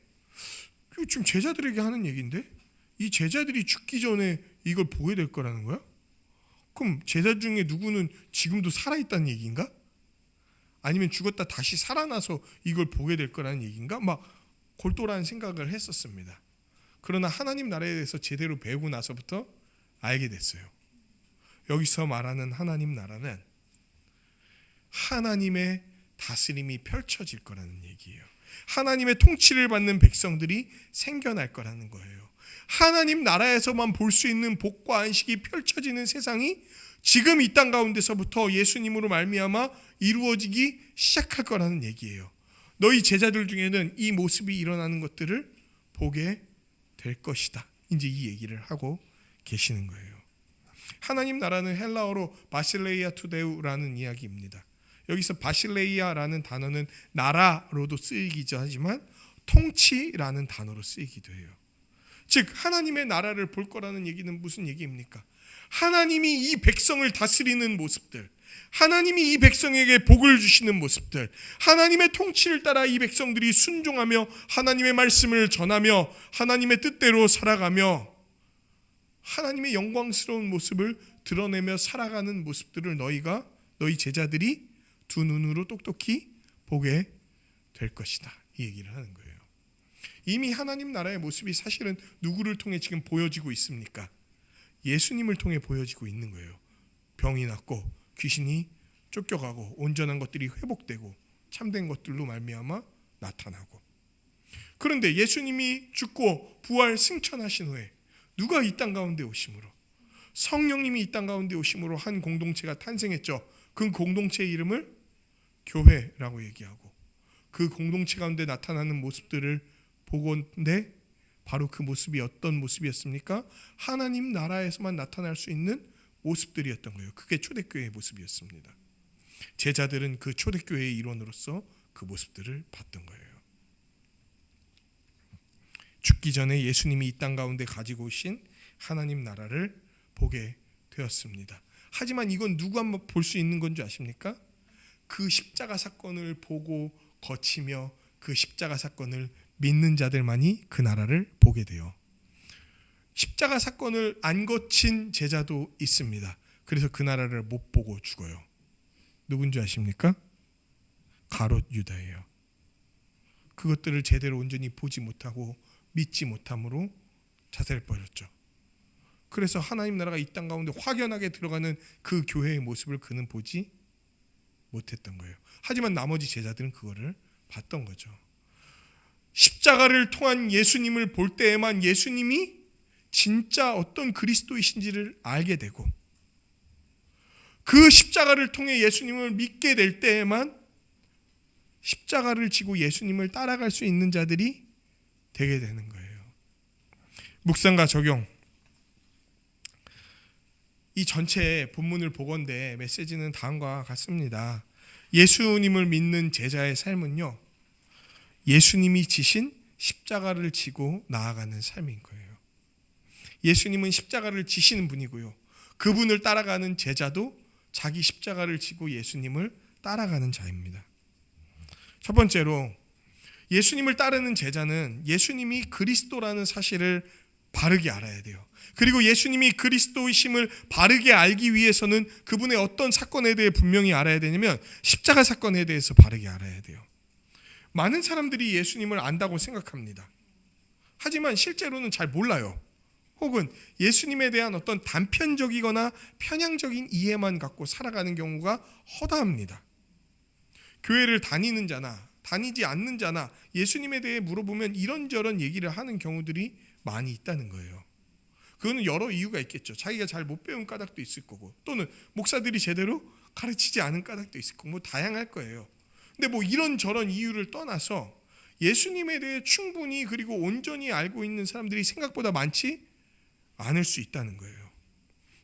지금 제자들에게 하는 얘기인데 이 제자들이 죽기 전에 이걸 보게 될 거라는 거야? 그럼 제자 중에 누구는 지금도 살아있다는 얘기인가? 아니면 죽었다 다시 살아나서 이걸 보게 될 거라는 얘기인가? 막 골똘한 생각을 했었습니다. 그러나 하나님 나라에 대해서 제대로 배우고 나서부터 알게 됐어요. 여기서 말하는 하나님 나라는 하나님의 다스림이 펼쳐질 거라는 얘기예요. 하나님의 통치를 받는 백성들이 생겨날 거라는 거예요. 하나님 나라에서만 볼 수 있는 복과 안식이 펼쳐지는 세상이 지금 이 땅 가운데서부터 예수님으로 말미암아 이루어지기 시작할 거라는 얘기예요. 너희 제자들 중에는 이 모습이 일어나는 것들을 보게 될 것이다. 이제 이 얘기를 하고 계시는 거예요. 하나님 나라는 헬라어로 바실레이아 투데우라는 이야기입니다. 여기서 바실레이아라는 단어는 나라로도 쓰이기도 하지만 통치라는 단어로 쓰이기도 해요. 즉 하나님의 나라를 볼 거라는 얘기는 무슨 얘기입니까? 하나님이 이 백성을 다스리는 모습들, 하나님이 이 백성에게 복을 주시는 모습들, 하나님의 통치를 따라 이 백성들이 순종하며 하나님의 말씀을 전하며 하나님의 뜻대로 살아가며 하나님의 영광스러운 모습을 드러내며 살아가는 모습들을 너희 제자들이 두 눈으로 똑똑히 보게 될 것이다. 이 얘기를 하는 거예요. 이미 하나님 나라의 모습이 사실은 누구를 통해 지금 보여지고 있습니까? 예수님을 통해 보여지고 있는 거예요. 병이 낫고 귀신이 쫓겨가고 온전한 것들이 회복되고 참된 것들로 말미암아 나타나고. 그런데 예수님이 죽고 부활 승천하신 후에 누가 이 땅 가운데 오심으로? 성령님이 이 땅 가운데 오심으로 한 공동체가 탄생했죠. 그 공동체의 이름을 교회라고 얘기하고, 그 공동체 가운데 나타나는 모습들을 보건대 바로 그 모습이 어떤 모습이었습니까? 하나님 나라에서만 나타날 수 있는 모습들이었던 거예요. 그게 초대교회의 모습이었습니다. 제자들은 그 초대교회의 일원으로서 그 모습들을 봤던 거예요. 죽기 전에 예수님이 이 땅 가운데 가지고 오신 하나님 나라를 보게 되었습니다. 하지만 이건 누가 볼 수 있는 건 줄 아십니까? 그 십자가 사건을 보고 거치며 그 십자가 사건을 믿는 자들만이 그 나라를 보게 돼요. 십자가 사건을 안 거친 제자도 있습니다. 그래서 그 나라를 못 보고 죽어요. 누군지 아십니까? 가롯 유다예요. 그것들을 제대로 온전히 보지 못하고 믿지 못함으로 자살을 벌였죠. 그래서 하나님 나라가 이 땅 가운데 확연하게 들어가는 그 교회의 모습을 그는 보지 못했던 거예요. 하지만 나머지 제자들은 그거를 봤던 거죠. 십자가를 통한 예수님을 볼 때에만 예수님이 진짜 어떤 그리스도이신지를 알게 되고, 그 십자가를 통해 예수님을 믿게 될 때에만 십자가를 지고 예수님을 따라갈 수 있는 자들이 되게 되는 거예요. 묵상과 적용. 이 전체 본문을 보건대 메시지는 다음과 같습니다. 예수님을 믿는 제자의 삶은요, 예수님이 지신 십자가를 지고 나아가는 삶인 거예요. 예수님은 십자가를 지시는 분이고요, 그분을 따라가는 제자도 자기 십자가를 지고 예수님을 따라가는 자입니다. 첫 번째로, 예수님을 따르는 제자는 예수님이 그리스도라는 사실을 바르게 알아야 돼요. 그리고 예수님이 그리스도이심을 바르게 알기 위해서는 그분의 어떤 사건에 대해 분명히 알아야 되냐면 십자가 사건에 대해서 바르게 알아야 돼요. 많은 사람들이 예수님을 안다고 생각합니다. 하지만 실제로는 잘 몰라요. 혹은 예수님에 대한 어떤 단편적이거나 편향적인 이해만 갖고 살아가는 경우가 허다합니다. 교회를 다니는 자나 다니지 않는 자나 예수님에 대해 물어보면 이런저런 얘기를 하는 경우들이 많이 있다는 거예요. 그거는 여러 이유가 있겠죠. 자기가 잘 못 배운 까닭도 있을 거고, 또는 목사들이 제대로 가르치지 않은 까닭도 있을 거고, 뭐 다양할 거예요. 근데 뭐 이런저런 이유를 떠나서 예수님에 대해 충분히 그리고 온전히 알고 있는 사람들이 생각보다 많지 않을 수 있다는 거예요.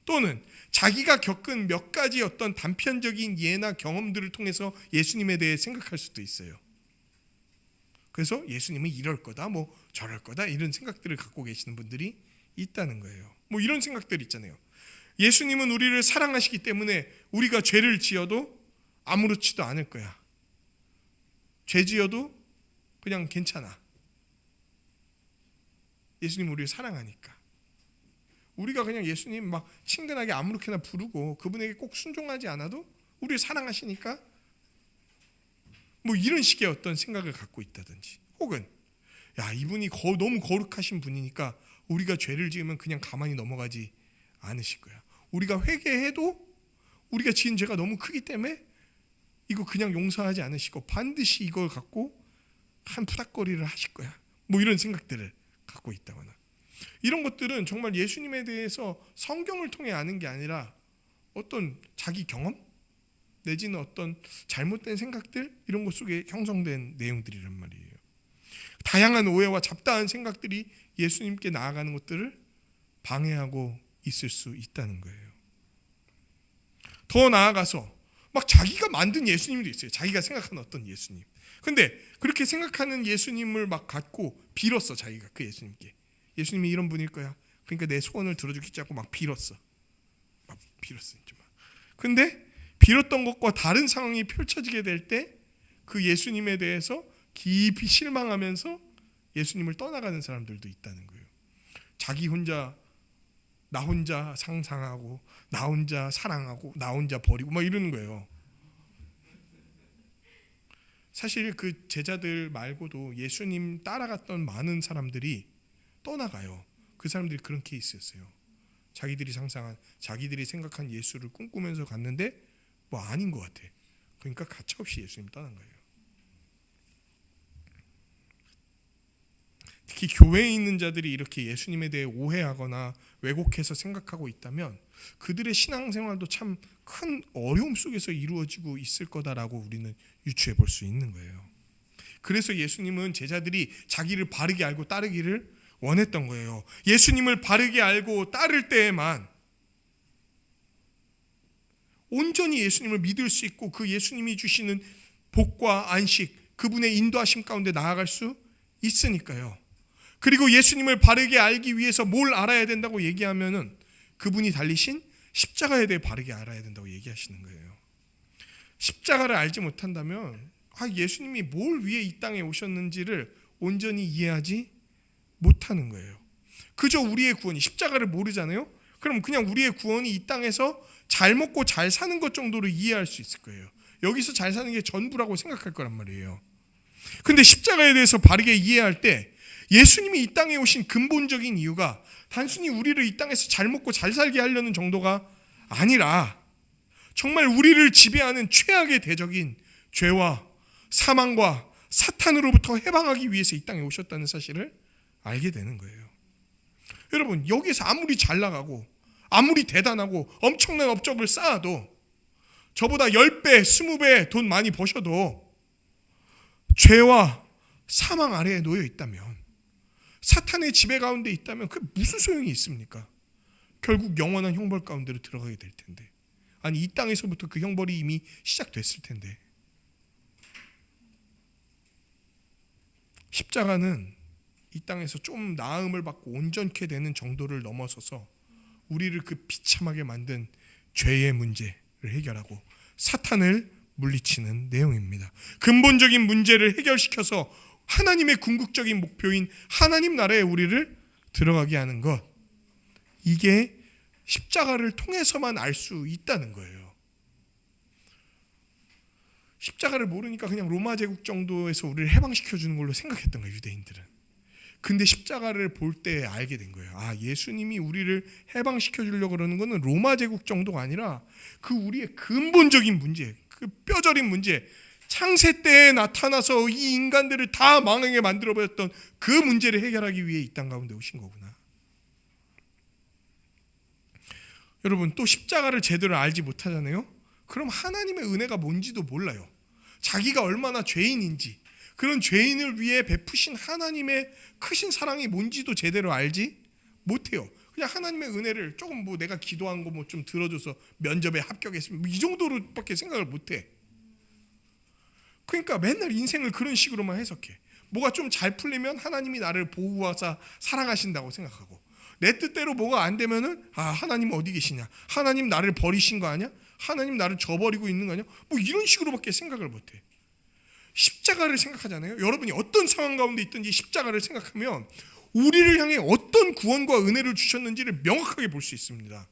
또는 자기가 겪은 몇 가지 어떤 단편적인 예나 경험들을 통해서 예수님에 대해 생각할 수도 있어요. 그래서 예수님은 이럴 거다, 뭐 저럴 거다, 이런 생각들을 갖고 계시는 분들이 있다는 거예요. 뭐 이런 생각들 있잖아요. 예수님은 우리를 사랑하시기 때문에 우리가 죄를 지어도 아무렇지도 않을 거야. 죄 지어도 그냥 괜찮아. 예수님 우리를 사랑하니까. 우리가 그냥 예수님 막 친근하게 아무렇게나 부르고 그분에게 꼭 순종하지 않아도 우리를 사랑하시니까 뭐 이런 식의 어떤 생각을 갖고 있다든지, 혹은 야, 이분이 너무 거룩하신 분이니까 우리가 죄를 지으면 그냥 가만히 넘어가지 않으실 거야. 우리가 회개해도 우리가 지은 죄가 너무 크기 때문에 이거 그냥 용서하지 않으시고 반드시 이걸 갖고 한 푸닥거리를 하실 거야. 뭐 이런 생각들을 갖고 있다거나, 이런 것들은 정말 예수님에 대해서 성경을 통해 아는 게 아니라 어떤 자기 경험 내지는 어떤 잘못된 생각들, 이런 것 속에 형성된 내용들이란 말이에요. 다양한 오해와 잡다한 생각들이 예수님께 나아가는 것들을 방해하고 있을 수 있다는 거예요. 더 나아가서 막 자기가 만든 예수님도 있어요. 자기가 생각하는 어떤 예수님. 근데 그렇게 생각하는 예수님을 막 갖고 빌었어. 자기가 그 예수님께, 예수님이 이런 분일 거야, 그러니까 내 소원을 들어주겠지 하고 막 빌었어. 막 빌었어. 근데 빌었던 것과 다른 상황이 펼쳐지게 될 때 그 예수님에 대해서 깊이 실망하면서 예수님을 떠나가는 사람들도 있다는 거예요. 자기 혼자, 나 혼자 상상하고 나 혼자 사랑하고 나 혼자 버리고 막 이러는 거예요. 사실 그 제자들 말고도 예수님 따라갔던 많은 사람들이 떠나가요. 그 사람들이 그런 케이스였어요. 자기들이 생각한 예수를 꿈꾸면서 갔는데 뭐 아닌 것 같아. 그러니까 가차없이 예수님 떠난 거예요. 특히 교회에 있는 자들이 이렇게 예수님에 대해 오해하거나 왜곡해서 생각하고 있다면 그들의 신앙생활도 참 큰 어려움 속에서 이루어지고 있을 거다라고 우리는 유추해 볼 수 있는 거예요. 그래서 예수님은 제자들이 자기를 바르게 알고 따르기를 원했던 거예요. 예수님을 바르게 알고 따를 때에만 온전히 예수님을 믿을 수 있고 그 예수님이 주시는 복과 안식, 그분의 인도하심 가운데 나아갈 수 있으니까요. 그리고 예수님을 바르게 알기 위해서 뭘 알아야 된다고 얘기하면은 그분이 달리신 십자가에 대해 바르게 알아야 된다고 얘기하시는 거예요. 십자가를 알지 못한다면 예수님이 뭘 위해 이 땅에 오셨는지를 온전히 이해하지 못하는 거예요. 그저 우리의 구원이, 십자가를 모르잖아요. 그럼 그냥 우리의 구원이 이 땅에서 잘 먹고 잘 사는 것 정도로 이해할 수 있을 거예요. 여기서 잘 사는 게 전부라고 생각할 거란 말이에요. 근데 십자가에 대해서 바르게 이해할 때 예수님이 이 땅에 오신 근본적인 이유가 단순히 우리를 이 땅에서 잘 먹고 잘 살게 하려는 정도가 아니라 정말 우리를 지배하는 최악의 대적인 죄와 사망과 사탄으로부터 해방하기 위해서 이 땅에 오셨다는 사실을 알게 되는 거예요. 여러분, 여기서 아무리 잘 나가고 아무리 대단하고 엄청난 업적을 쌓아도 저보다 10배, 20배 돈 많이 버셔도 죄와 사망 아래에 놓여 있다면, 사탄의 지배 가운데 있다면 그게 무슨 소용이 있습니까? 결국 영원한 형벌 가운데로 들어가게 될 텐데, 아니 이 땅에서부터 그 형벌이 이미 시작됐을 텐데. 십자가는 이 땅에서 좀 나음을 받고 온전케 되는 정도를 넘어서서 우리를 그 비참하게 만든 죄의 문제를 해결하고 사탄을 물리치는 내용입니다. 근본적인 문제를 해결시켜서 하나님의 궁극적인 목표인 하나님 나라에 우리를 들어가게 하는 것, 이게 십자가를 통해서만 알 수 있다는 거예요. 십자가를 모르니까 그냥 로마 제국 정도에서 우리를 해방시켜 주는 걸로 생각했던 거예요, 유대인들은. 근데 십자가를 볼 때 알게 된 거예요. 예수님이 우리를 해방시켜 주려고 그러는 거는 로마 제국 정도가 아니라 그 우리의 근본적인 문제, 그 뼈저린 문제, 창세 때에 나타나서 이 인간들을 다 망하게 만들어버렸던 그 문제를 해결하기 위해 이 땅 가운데 오신 거구나. 여러분, 또 십자가를 제대로 알지 못하잖아요. 그럼 하나님의 은혜가 뭔지도 몰라요. 자기가 얼마나 죄인인지, 그런 죄인을 위해 베푸신 하나님의 크신 사랑이 뭔지도 제대로 알지 못해요. 그냥 하나님의 은혜를 조금 내가 기도한 거 좀 들어줘서 면접에 합격했으면 이 정도로밖에 생각을 못해. 그러니까 맨날 인생을 그런 식으로만 해석해. 뭐가 좀 잘 풀리면 하나님이 나를 보호하사 사랑하신다고 생각하고, 내 뜻대로 뭐가 안 되면은 하나님 어디 계시냐, 하나님 나를 버리신 거 아니야, 하나님 나를 저버리고 있는 거 아니야, 이런 식으로밖에 생각을 못해. 십자가를 생각하잖아요. 여러분이 어떤 상황 가운데 있든지 십자가를 생각하면 우리를 향해 어떤 구원과 은혜를 주셨는지를 명확하게 볼 수 있습니다.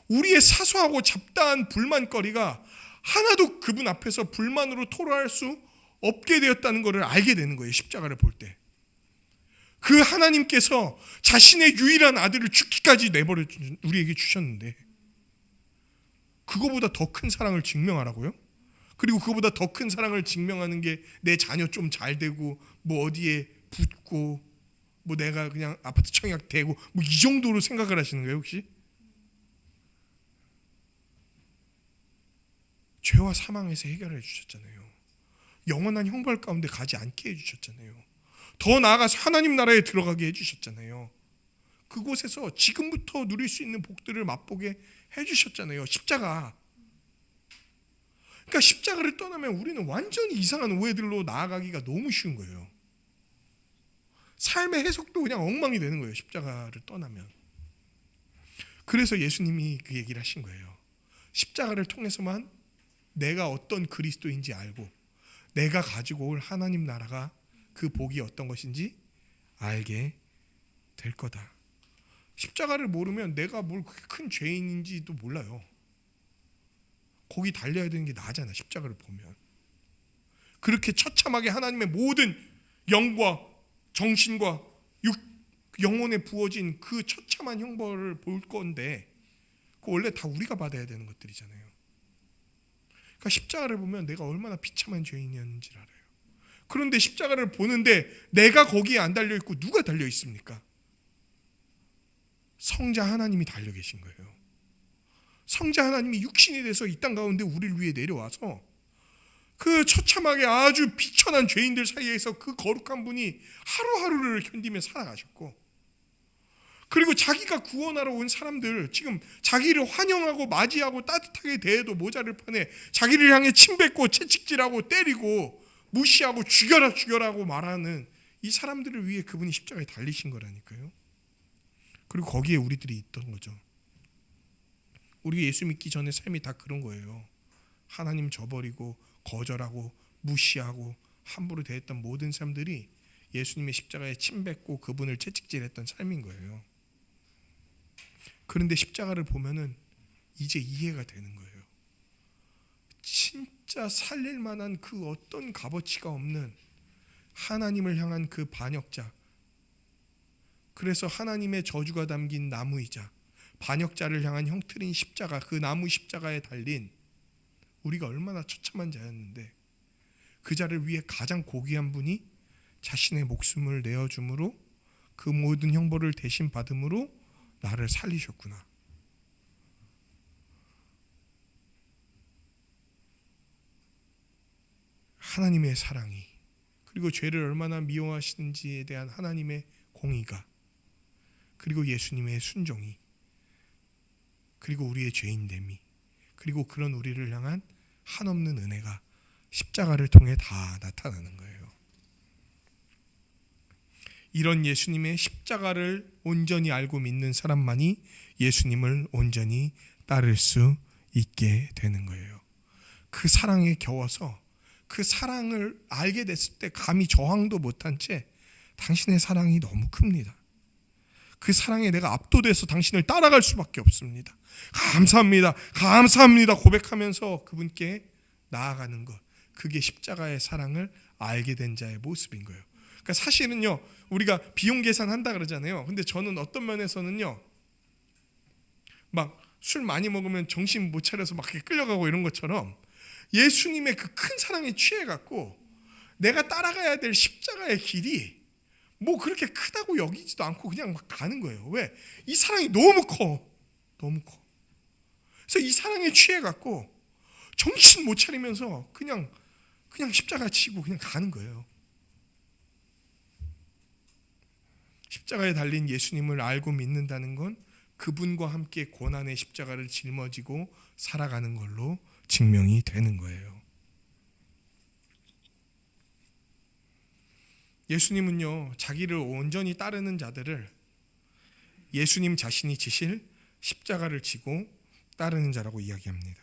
우리의 사소하고 잡다한 불만거리가 하나도 그분 앞에서 불만으로 토로할 수 없게 되었다는 것을 알게 되는 거예요. 십자가를 볼 때. 그 하나님께서 자신의 유일한 아들을 죽기까지 내버려 우리에게 주셨는데, 그거보다 더 큰 사랑을 증명하라고요? 그리고 그거보다 더 큰 사랑을 증명하는 게 내 자녀 좀 잘 되고 어디에 붙고 내가 그냥 아파트 청약 되고 이 정도로 생각을 하시는 거예요, 혹시? 죄와 사망에서 해결해 주셨잖아요. 영원한 형벌 가운데 가지 않게 해주셨잖아요. 더 나아가서 하나님 나라에 들어가게 해주셨잖아요. 그곳에서 지금부터 누릴 수 있는 복들을 맛보게 해주셨잖아요. 십자가. 그러니까 십자가를 떠나면 우리는 완전히 이상한 오해들로 나아가기가 너무 쉬운 거예요. 삶의 해석도 그냥 엉망이 되는 거예요, 십자가를 떠나면. 그래서 예수님이 그 얘기를 하신 거예요. 십자가를 통해서만 내가 어떤 그리스도인지 알고 내가 가지고 올 하나님 나라가 그 복이 어떤 것인지 알게 될 거다. 십자가를 모르면 내가 뭘 그렇게 큰 죄인인지도 몰라요. 거기 달려야 되는 게 나잖아, 십자가를 보면. 그렇게 처참하게 하나님의 모든 영과 정신과 영혼에 부어진 그 처참한 형벌을 볼 건데, 그 원래 다 우리가 받아야 되는 것들이잖아요. 그러니까 십자가를 보면 내가 얼마나 비참한 죄인이었는지를 알아요. 그런데 십자가를 보는데 내가 거기에 안 달려 있고 누가 달려 있습니까? 성자 하나님이 달려 계신 거예요. 성자 하나님이 육신이 돼서 이 땅 가운데 우리를 위해 내려와서 그 처참하게 아주 비천한 죄인들 사이에서 그 거룩한 분이 하루하루를 견디며 살아가셨고, 그리고 자기가 구원하러 온 사람들, 지금 자기를 환영하고 맞이하고 따뜻하게 대해도 모자를 판에 자기를 향해 침뱉고 채찍질하고 때리고 무시하고 죽여라 죽여라고 말하는 이 사람들을 위해 그분이 십자가에 달리신 거라니까요. 그리고 거기에 우리들이 있던 거죠. 우리가 예수 믿기 전에 삶이 다 그런 거예요. 하나님 저버리고 거절하고 무시하고 함부로 대했던 모든 사람들이 예수님의 십자가에 침뱉고 그분을 채찍질했던 삶인 거예요. 그런데 십자가를 보면은 이제 이해가 되는 거예요. 진짜 살릴 만한 그 어떤 값어치가 없는 하나님을 향한 그 반역자, 그래서 하나님의 저주가 담긴 나무이자 반역자를 향한 형틀인 십자가, 그 나무 십자가에 달린 우리가 얼마나 처참한 자였는데, 그 자를 위해 가장 고귀한 분이 자신의 목숨을 내어줌으로 그 모든 형벌을 대신 받음으로 나를 살리셨구나. 하나님의 사랑이, 그리고 죄를 얼마나 미워하시는지에 대한 하나님의 공의가, 그리고 예수님의 순종이, 그리고 우리의 죄인됨이, 그리고 그런 우리를 향한 한없는 은혜가 십자가를 통해 다 나타나는 거예요. 이런 예수님의 십자가를 온전히 알고 믿는 사람만이 예수님을 온전히 따를 수 있게 되는 거예요. 그 사랑에 겨워서 그 사랑을 알게 됐을 때 감히 저항도 못한 채 당신의 사랑이 너무 큽니다. 그 사랑에 내가 압도돼서 당신을 따라갈 수밖에 없습니다. 감사합니다. 감사합니다. 고백하면서 그분께 나아가는 것. 그게 십자가의 사랑을 알게 된 자의 모습인 거예요. 그러니까 사실은요, 우리가 비용 계산한다 그러잖아요. 근데 저는 어떤 면에서는요, 막 술 많이 먹으면 정신 못 차려서 막 끌려가고 이런 것처럼 예수님의 그 큰 사랑에 취해갖고 내가 따라가야 될 십자가의 길이 뭐 그렇게 크다고 여기지도 않고 그냥 막 가는 거예요. 왜? 이 사랑이 너무 커. 너무 커. 그래서 이 사랑에 취해갖고 정신 못 차리면서 그냥 십자가 치고 그냥 가는 거예요. 십자가에 달린 예수님을 알고 믿는다는 건 그분과 함께 고난의 십자가를 짊어지고 살아가는 걸로 증명이 되는 거예요. 예수님은요, 자기를 온전히 따르는 자들을 예수님 자신이 지실 십자가를 지고 따르는 자라고 이야기합니다.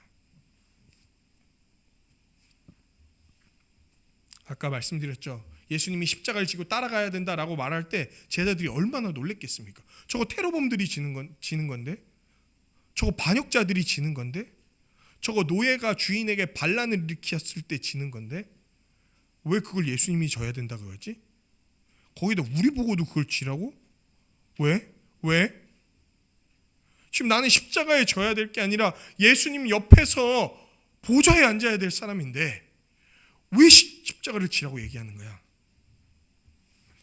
아까 말씀드렸죠. 예수님이 십자가를 지고 따라가야 된다라고 말할 때 제자들이 얼마나 놀랬겠습니까? 저거 테러범들이 지는 건데, 저거 반역자들이 지는 건데, 저거 노예가 주인에게 반란을 일으켰을 때 지는 건데 왜 그걸 예수님이 져야 된다고 그러지? 거기다 우리 보고도 그걸 지라고? 왜? 지금 나는 십자가에 져야 될 게 아니라 예수님 옆에서 보좌에 앉아야 될 사람인데 왜 십자가를 지라고 얘기하는 거야?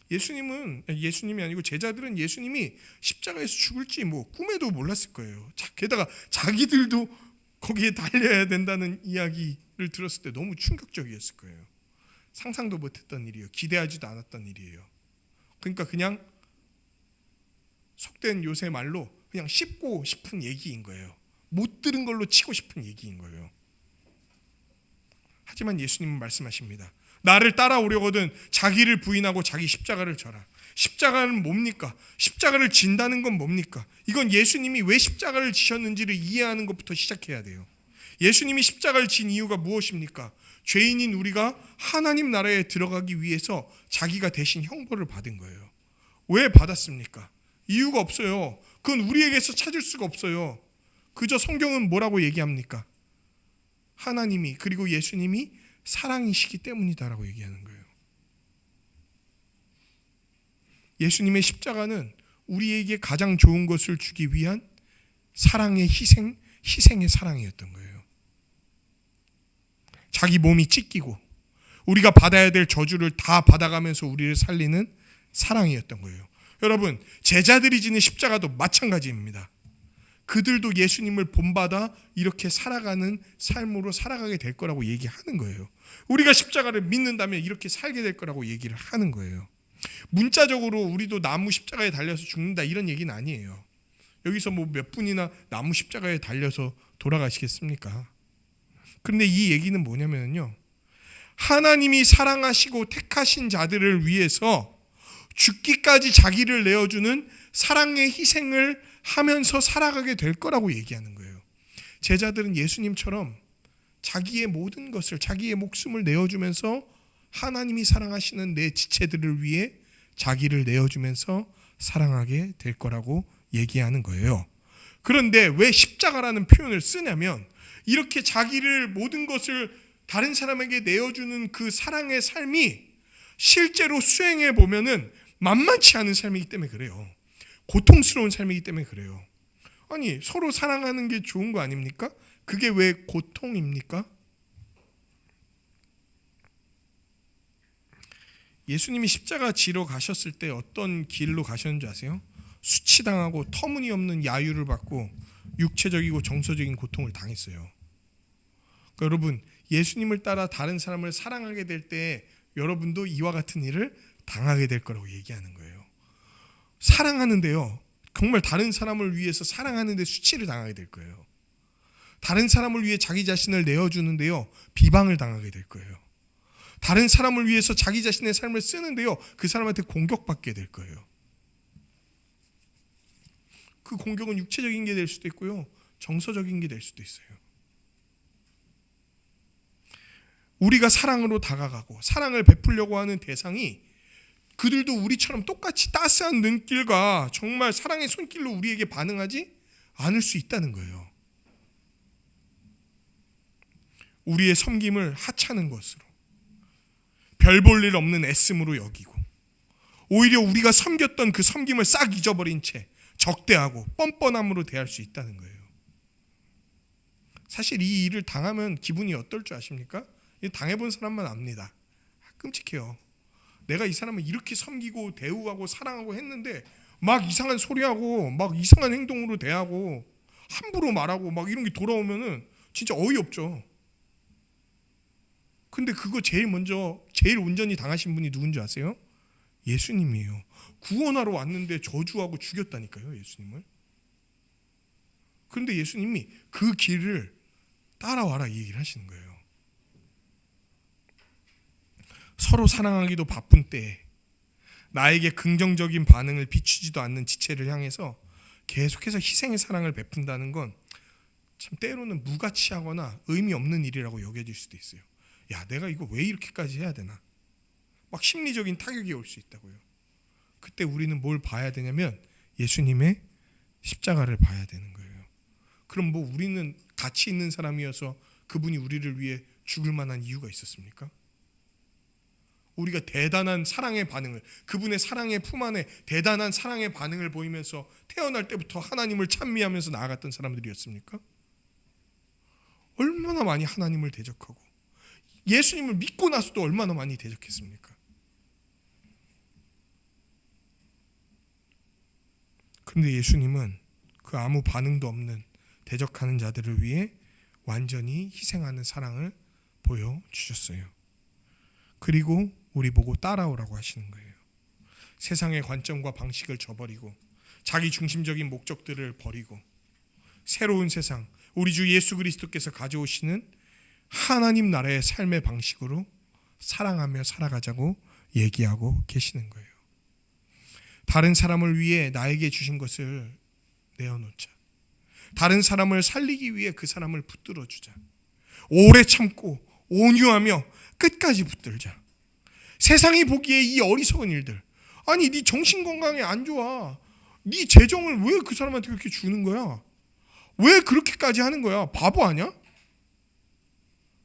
예수님이 아니고 제자들은 예수님이 십자가에서 죽을지 뭐 꿈에도 몰랐을 거예요. 게다가 자기들도 거기에 달려야 된다는 이야기를 들었을 때 너무 충격적이었을 거예요. 상상도 못했던 일이에요. 기대하지도 않았던 일이에요. 그러니까 그냥 속된 요새 말로 그냥 씹고 싶은 얘기인 거예요. 못 들은 걸로 치고 싶은 얘기인 거예요. 하지만 예수님은 말씀하십니다. 나를 따라오려거든 자기를 부인하고 자기 십자가를 져라. 십자가는 뭡니까? 십자가를 진다는 건 뭡니까? 이건 예수님이 왜 십자가를 지셨는지를 이해하는 것부터 시작해야 돼요. 예수님이 십자가를 진 이유가 무엇입니까? 죄인인 우리가 하나님 나라에 들어가기 위해서 자기가 대신 형벌을 받은 거예요. 왜 받았습니까? 이유가 없어요. 그건 우리에게서 찾을 수가 없어요. 그저 성경은 뭐라고 얘기합니까? 하나님이, 그리고 예수님이 사랑이시기 때문이다라고 얘기하는 거예요. 예수님의 십자가는 우리에게 가장 좋은 것을 주기 위한 사랑의 희생의 사랑이었던 거예요. 자기 몸이 찢기고 우리가 받아야 될 저주를 다 받아가면서 우리를 살리는 사랑이었던 거예요. 여러분, 제자들이 지는 십자가도 마찬가지입니다. 그들도 예수님을 본받아 이렇게 살아가는 삶으로 살아가게 될 거라고 얘기하는 거예요. 우리가 십자가를 믿는다면 이렇게 살게 될 거라고 얘기를 하는 거예요. 문자적으로 우리도 나무 십자가에 달려서 죽는다 이런 얘기는 아니에요. 여기서 뭐 몇 분이나 나무 십자가에 달려서 돌아가시겠습니까? 그런데 이 얘기는 뭐냐면요, 하나님이 사랑하시고 택하신 자들을 위해서 죽기까지 자기를 내어주는 사랑의 희생을 하면서 살아가게 될 거라고 얘기하는 거예요. 제자들은 예수님처럼 자기의 모든 것을, 자기의 목숨을 내어주면서 하나님이 사랑하시는 내 지체들을 위해 자기를 내어주면서 사랑하게 될 거라고 얘기하는 거예요. 그런데 왜 십자가라는 표현을 쓰냐면, 이렇게 자기를 모든 것을 다른 사람에게 내어주는 그 사랑의 삶이 실제로 수행해 보면은 만만치 않은 삶이기 때문에 그래요. 고통스러운 삶이기 때문에 그래요. 아니, 서로 사랑하는 게 좋은 거 아닙니까? 그게 왜 고통입니까? 예수님이 십자가 지러 가셨을 때 어떤 길로 가셨는지 아세요? 수치당하고 터무니없는 야유를 받고 육체적이고 정서적인 고통을 당했어요. 그러니까 여러분, 예수님을 따라 다른 사람을 사랑하게 될 때 여러분도 이와 같은 일을 당하게 될 거라고 얘기하는 거예요. 사랑하는데요, 정말 다른 사람을 위해서 사랑하는데 수치를 당하게 될 거예요. 다른 사람을 위해 자기 자신을 내어주는데요, 비방을 당하게 될 거예요. 다른 사람을 위해서 자기 자신의 삶을 쓰는데요, 그 사람한테 공격받게 될 거예요. 그 공격은 육체적인 게 될 수도 있고요, 정서적인 게 될 수도 있어요. 우리가 사랑으로 다가가고 사랑을 베풀려고 하는 대상이 그들도 우리처럼 똑같이 따스한 눈길과 정말 사랑의 손길로 우리에게 반응하지 않을 수 있다는 거예요. 우리의 섬김을 하찮은 것으로, 별 볼 일 없는 애씀으로 여기고, 오히려 우리가 섬겼던 그 섬김을 싹 잊어버린 채 적대하고 뻔뻔함으로 대할 수 있다는 거예요. 사실 이 일을 당하면 기분이 어떨 줄 아십니까? 당해본 사람만 압니다. 끔찍해요. 내가 이 사람을 이렇게 섬기고 대우하고 사랑하고 했는데 막 이상한 소리하고 막 이상한 행동으로 대하고 함부로 말하고 막 이런 게 돌아오면은 진짜 어이없죠. 근데 그거 제일 온전히 당하신 분이 누군지 아세요? 예수님이에요. 구원하러 왔는데 저주하고 죽였다니까요, 예수님을. 그런데 예수님이 그 길을 따라와라 이 얘기를 하시는 거예요. 서로 사랑하기도 바쁜 때에 나에게 긍정적인 반응을 비추지도 않는 지체를 향해서 계속해서 희생의 사랑을 베푼다는 건 참 때로는 무가치하거나 의미 없는 일이라고 여겨질 수도 있어요. 야, 내가 이거 왜 이렇게까지 해야 되나? 막 심리적인 타격이 올 수 있다고요. 그때 우리는 뭘 봐야 되냐면 예수님의 십자가를 봐야 되는 거예요. 그럼 뭐 우리는 가치 있는 사람이어서 그분이 우리를 위해 죽을 만한 이유가 있었습니까? 우리가 대단한 사랑의 반응을, 그분의 사랑의 품 안에 대단한 사랑의 반응을 보이면서 태어날 때부터 하나님을 찬미하면서 나아갔던 사람들이었습니까? 얼마나 많이 하나님을 대적하고 예수님을 믿고 나서도 얼마나 많이 대적했습니까? 그런데 예수님은 그 아무 반응도 없는 대적하는 자들을 위해 완전히 희생하는 사랑을 보여주셨어요. 그리고 우리 보고 따라오라고 하시는 거예요. 세상의 관점과 방식을 저버리고 자기 중심적인 목적들을 버리고 새로운 세상, 우리 주 예수 그리스도께서 가져오시는 하나님 나라의 삶의 방식으로 사랑하며 살아가자고 얘기하고 계시는 거예요. 다른 사람을 위해 나에게 주신 것을 내어놓자. 다른 사람을 살리기 위해 그 사람을 붙들어 주자. 오래 참고 온유하며 끝까지 붙들자. 세상이 보기에 이 어리석은 일들, 아니 네 정신 건강에 안 좋아, 네 재정을 왜 그 사람한테 그렇게 주는 거야? 왜 그렇게까지 하는 거야? 바보 아니야?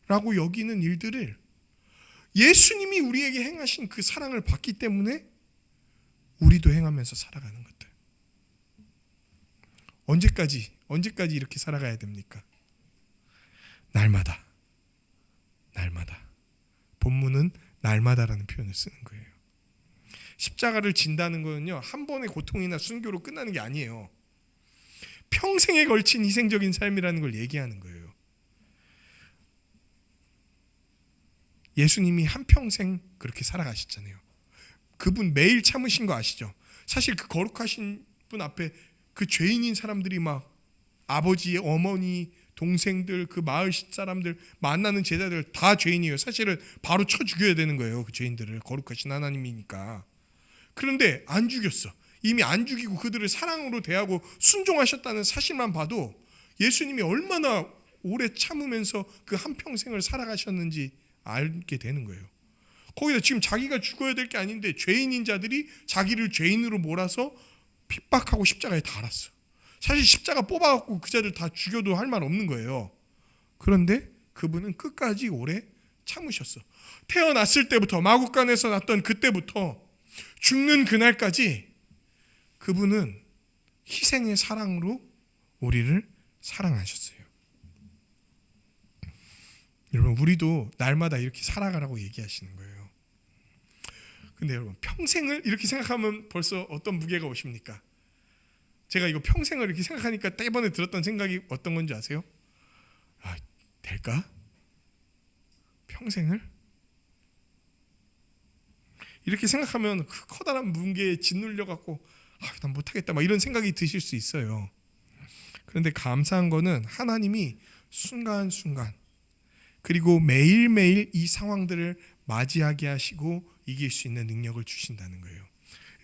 라고 여기는 일들을 예수님이 우리에게 행하신 그 사랑을 받기 때문에 우리도 행하면서 살아가는 것들. 언제까지 이렇게 살아가야 됩니까? 날마다. 본문은 날마다라는 표현을 쓰는 거예요. 십자가를 진다는 거는요, 한 번의 고통이나 순교로 끝나는 게 아니에요. 평생에 걸친 희생적인 삶이라는 걸 얘기하는 거예요. 예수님이 한평생 그렇게 살아가셨잖아요. 그분 매일 참으신 거 아시죠? 사실 그 거룩하신 분 앞에 그 죄인인 사람들이 막 아버지, 어머니, 동생들, 그 마을 사람들, 만나는 제자들 다 죄인이에요. 사실은 바로 쳐 죽여야 되는 거예요. 그 죄인들을. 거룩하신 하나님이니까. 그런데 안 죽였어. 이미 안 죽이고 그들을 사랑으로 대하고 순종하셨다는 사실만 봐도 예수님이 얼마나 오래 참으면서 그 한평생을 살아가셨는지 알게 되는 거예요. 거기다 지금 자기가 죽어야 될 게 아닌데 죄인인 자들이 자기를 죄인으로 몰아서 핍박하고 십자가에 달았어. 사실 십자가 뽑아갖고 그 자들 다 죽여도 할 말 없는 거예요. 그런데 그분은 끝까지 오래 참으셨어. 태어났을 때부터, 마구간에서 났던 그때부터 죽는 그날까지 그분은 희생의 사랑으로 우리를 사랑하셨어요. 여러분, 우리도 날마다 이렇게 살아가라고 얘기하시는 거예요. 근데 여러분, 평생을 이렇게 생각하면 벌써 어떤 무게가 오십니까? 제가 이거 평생을 이렇게 생각하니까 이번에 들었던 생각이 어떤 건지 아세요? 될까? 평생을? 이렇게 생각하면 그 커다란 무게에 짓눌려 갖고 난 못하겠다 막 이런 생각이 드실 수 있어요. 그런데 감사한 거는 하나님이 순간순간 그리고 매일매일 이 상황들을 맞이하게 하시고 이길 수 있는 능력을 주신다는 거예요.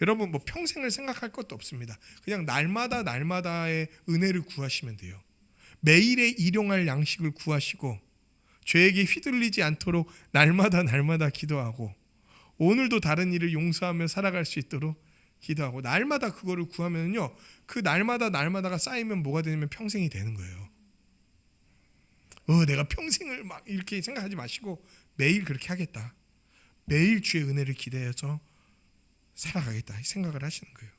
여러분, 뭐 평생을 생각할 것도 없습니다. 그냥 날마다의 은혜를 구하시면 돼요. 매일의 일용할 양식을 구하시고 죄에게 휘둘리지 않도록 날마다 기도하고 오늘도 다른 일을 용서하며 살아갈 수 있도록 기도하고 날마다 그거를 구하면요, 그 날마다가 쌓이면 뭐가 되냐면 평생이 되는 거예요. 내가 평생을 막 이렇게 생각하지 마시고 매일 그렇게 하겠다. 매일 주의 은혜를 기대해서 살아가겠다 생각을 하시는 거예요.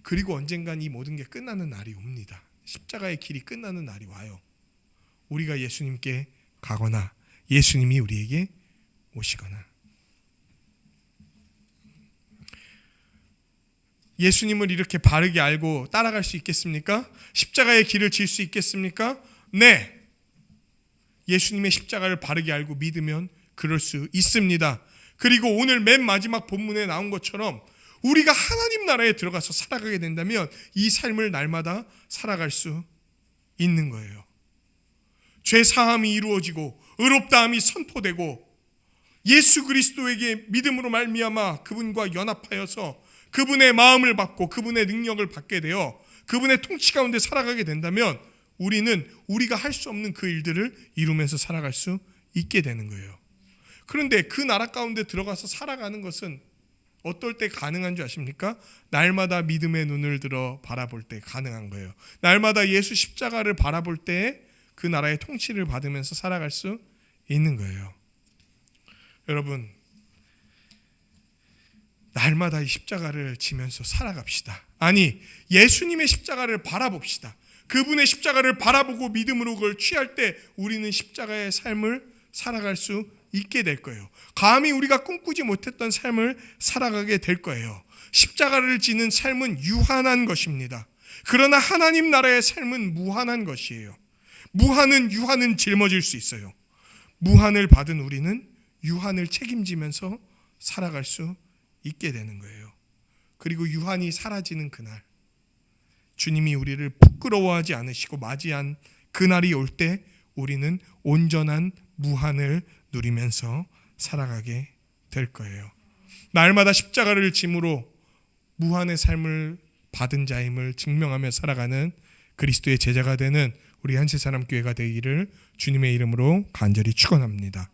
그리고 언젠간 이 모든 게 끝나는 날이 옵니다. 십자가의 길이 끝나는 날이 와요. 우리가 예수님께 가거나 예수님이 우리에게 오시거나. 예수님을 이렇게 바르게 알고 따라갈 수 있겠습니까? 십자가의 길을 질 수 있겠습니까? 네. 예수님의 십자가를 바르게 알고 믿으면 그럴 수 있습니다. 그리고 오늘 맨 마지막 본문에 나온 것처럼 우리가 하나님 나라에 들어가서 살아가게 된다면 이 삶을 날마다 살아갈 수 있는 거예요. 죄 사함이 이루어지고 의롭다함이 선포되고 예수 그리스도에게 믿음으로 말미암아 그분과 연합하여서 그분의 마음을 받고 그분의 능력을 받게 되어 그분의 통치 가운데 살아가게 된다면 우리는 우리가 할 수 없는 그 일들을 이루면서 살아갈 수 있게 되는 거예요. 그런데 그 나라 가운데 들어가서 살아가는 것은 어떨 때 가능한 줄 아십니까? 날마다 믿음의 눈을 들어 바라볼 때 가능한 거예요. 날마다 예수 십자가를 바라볼 때 그 나라의 통치를 받으면서 살아갈 수 있는 거예요. 여러분, 날마다 이 십자가를 지면서 살아갑시다. 아니, 예수님의 십자가를 바라봅시다. 그분의 십자가를 바라보고 믿음으로 그걸 취할 때 우리는 십자가의 삶을 살아갈 수 있게 될 거예요. 감히 우리가 꿈꾸지 못했던 삶을 살아가게 될 거예요. 십자가를 지는 삶은 유한한 것입니다. 그러나 하나님 나라의 삶은 무한한 것이에요. 무한은 유한은 짊어질 수 있어요. 무한을 받은 우리는 유한을 책임지면서 살아갈 수 있게 되는 거예요. 그리고 유한이 사라지는 그날, 주님이 우리를 부끄러워하지 않으시고 맞이한 그날이 올 때 우리는 온전한 무한을 누리면서 살아가게 될 거예요. 날마다 십자가를 짐으로 무한의 삶을 받은 자임을 증명하며 살아가는 그리스도의 제자가 되는 우리 한세사람교회가 되기를 주님의 이름으로 간절히 축원합니다.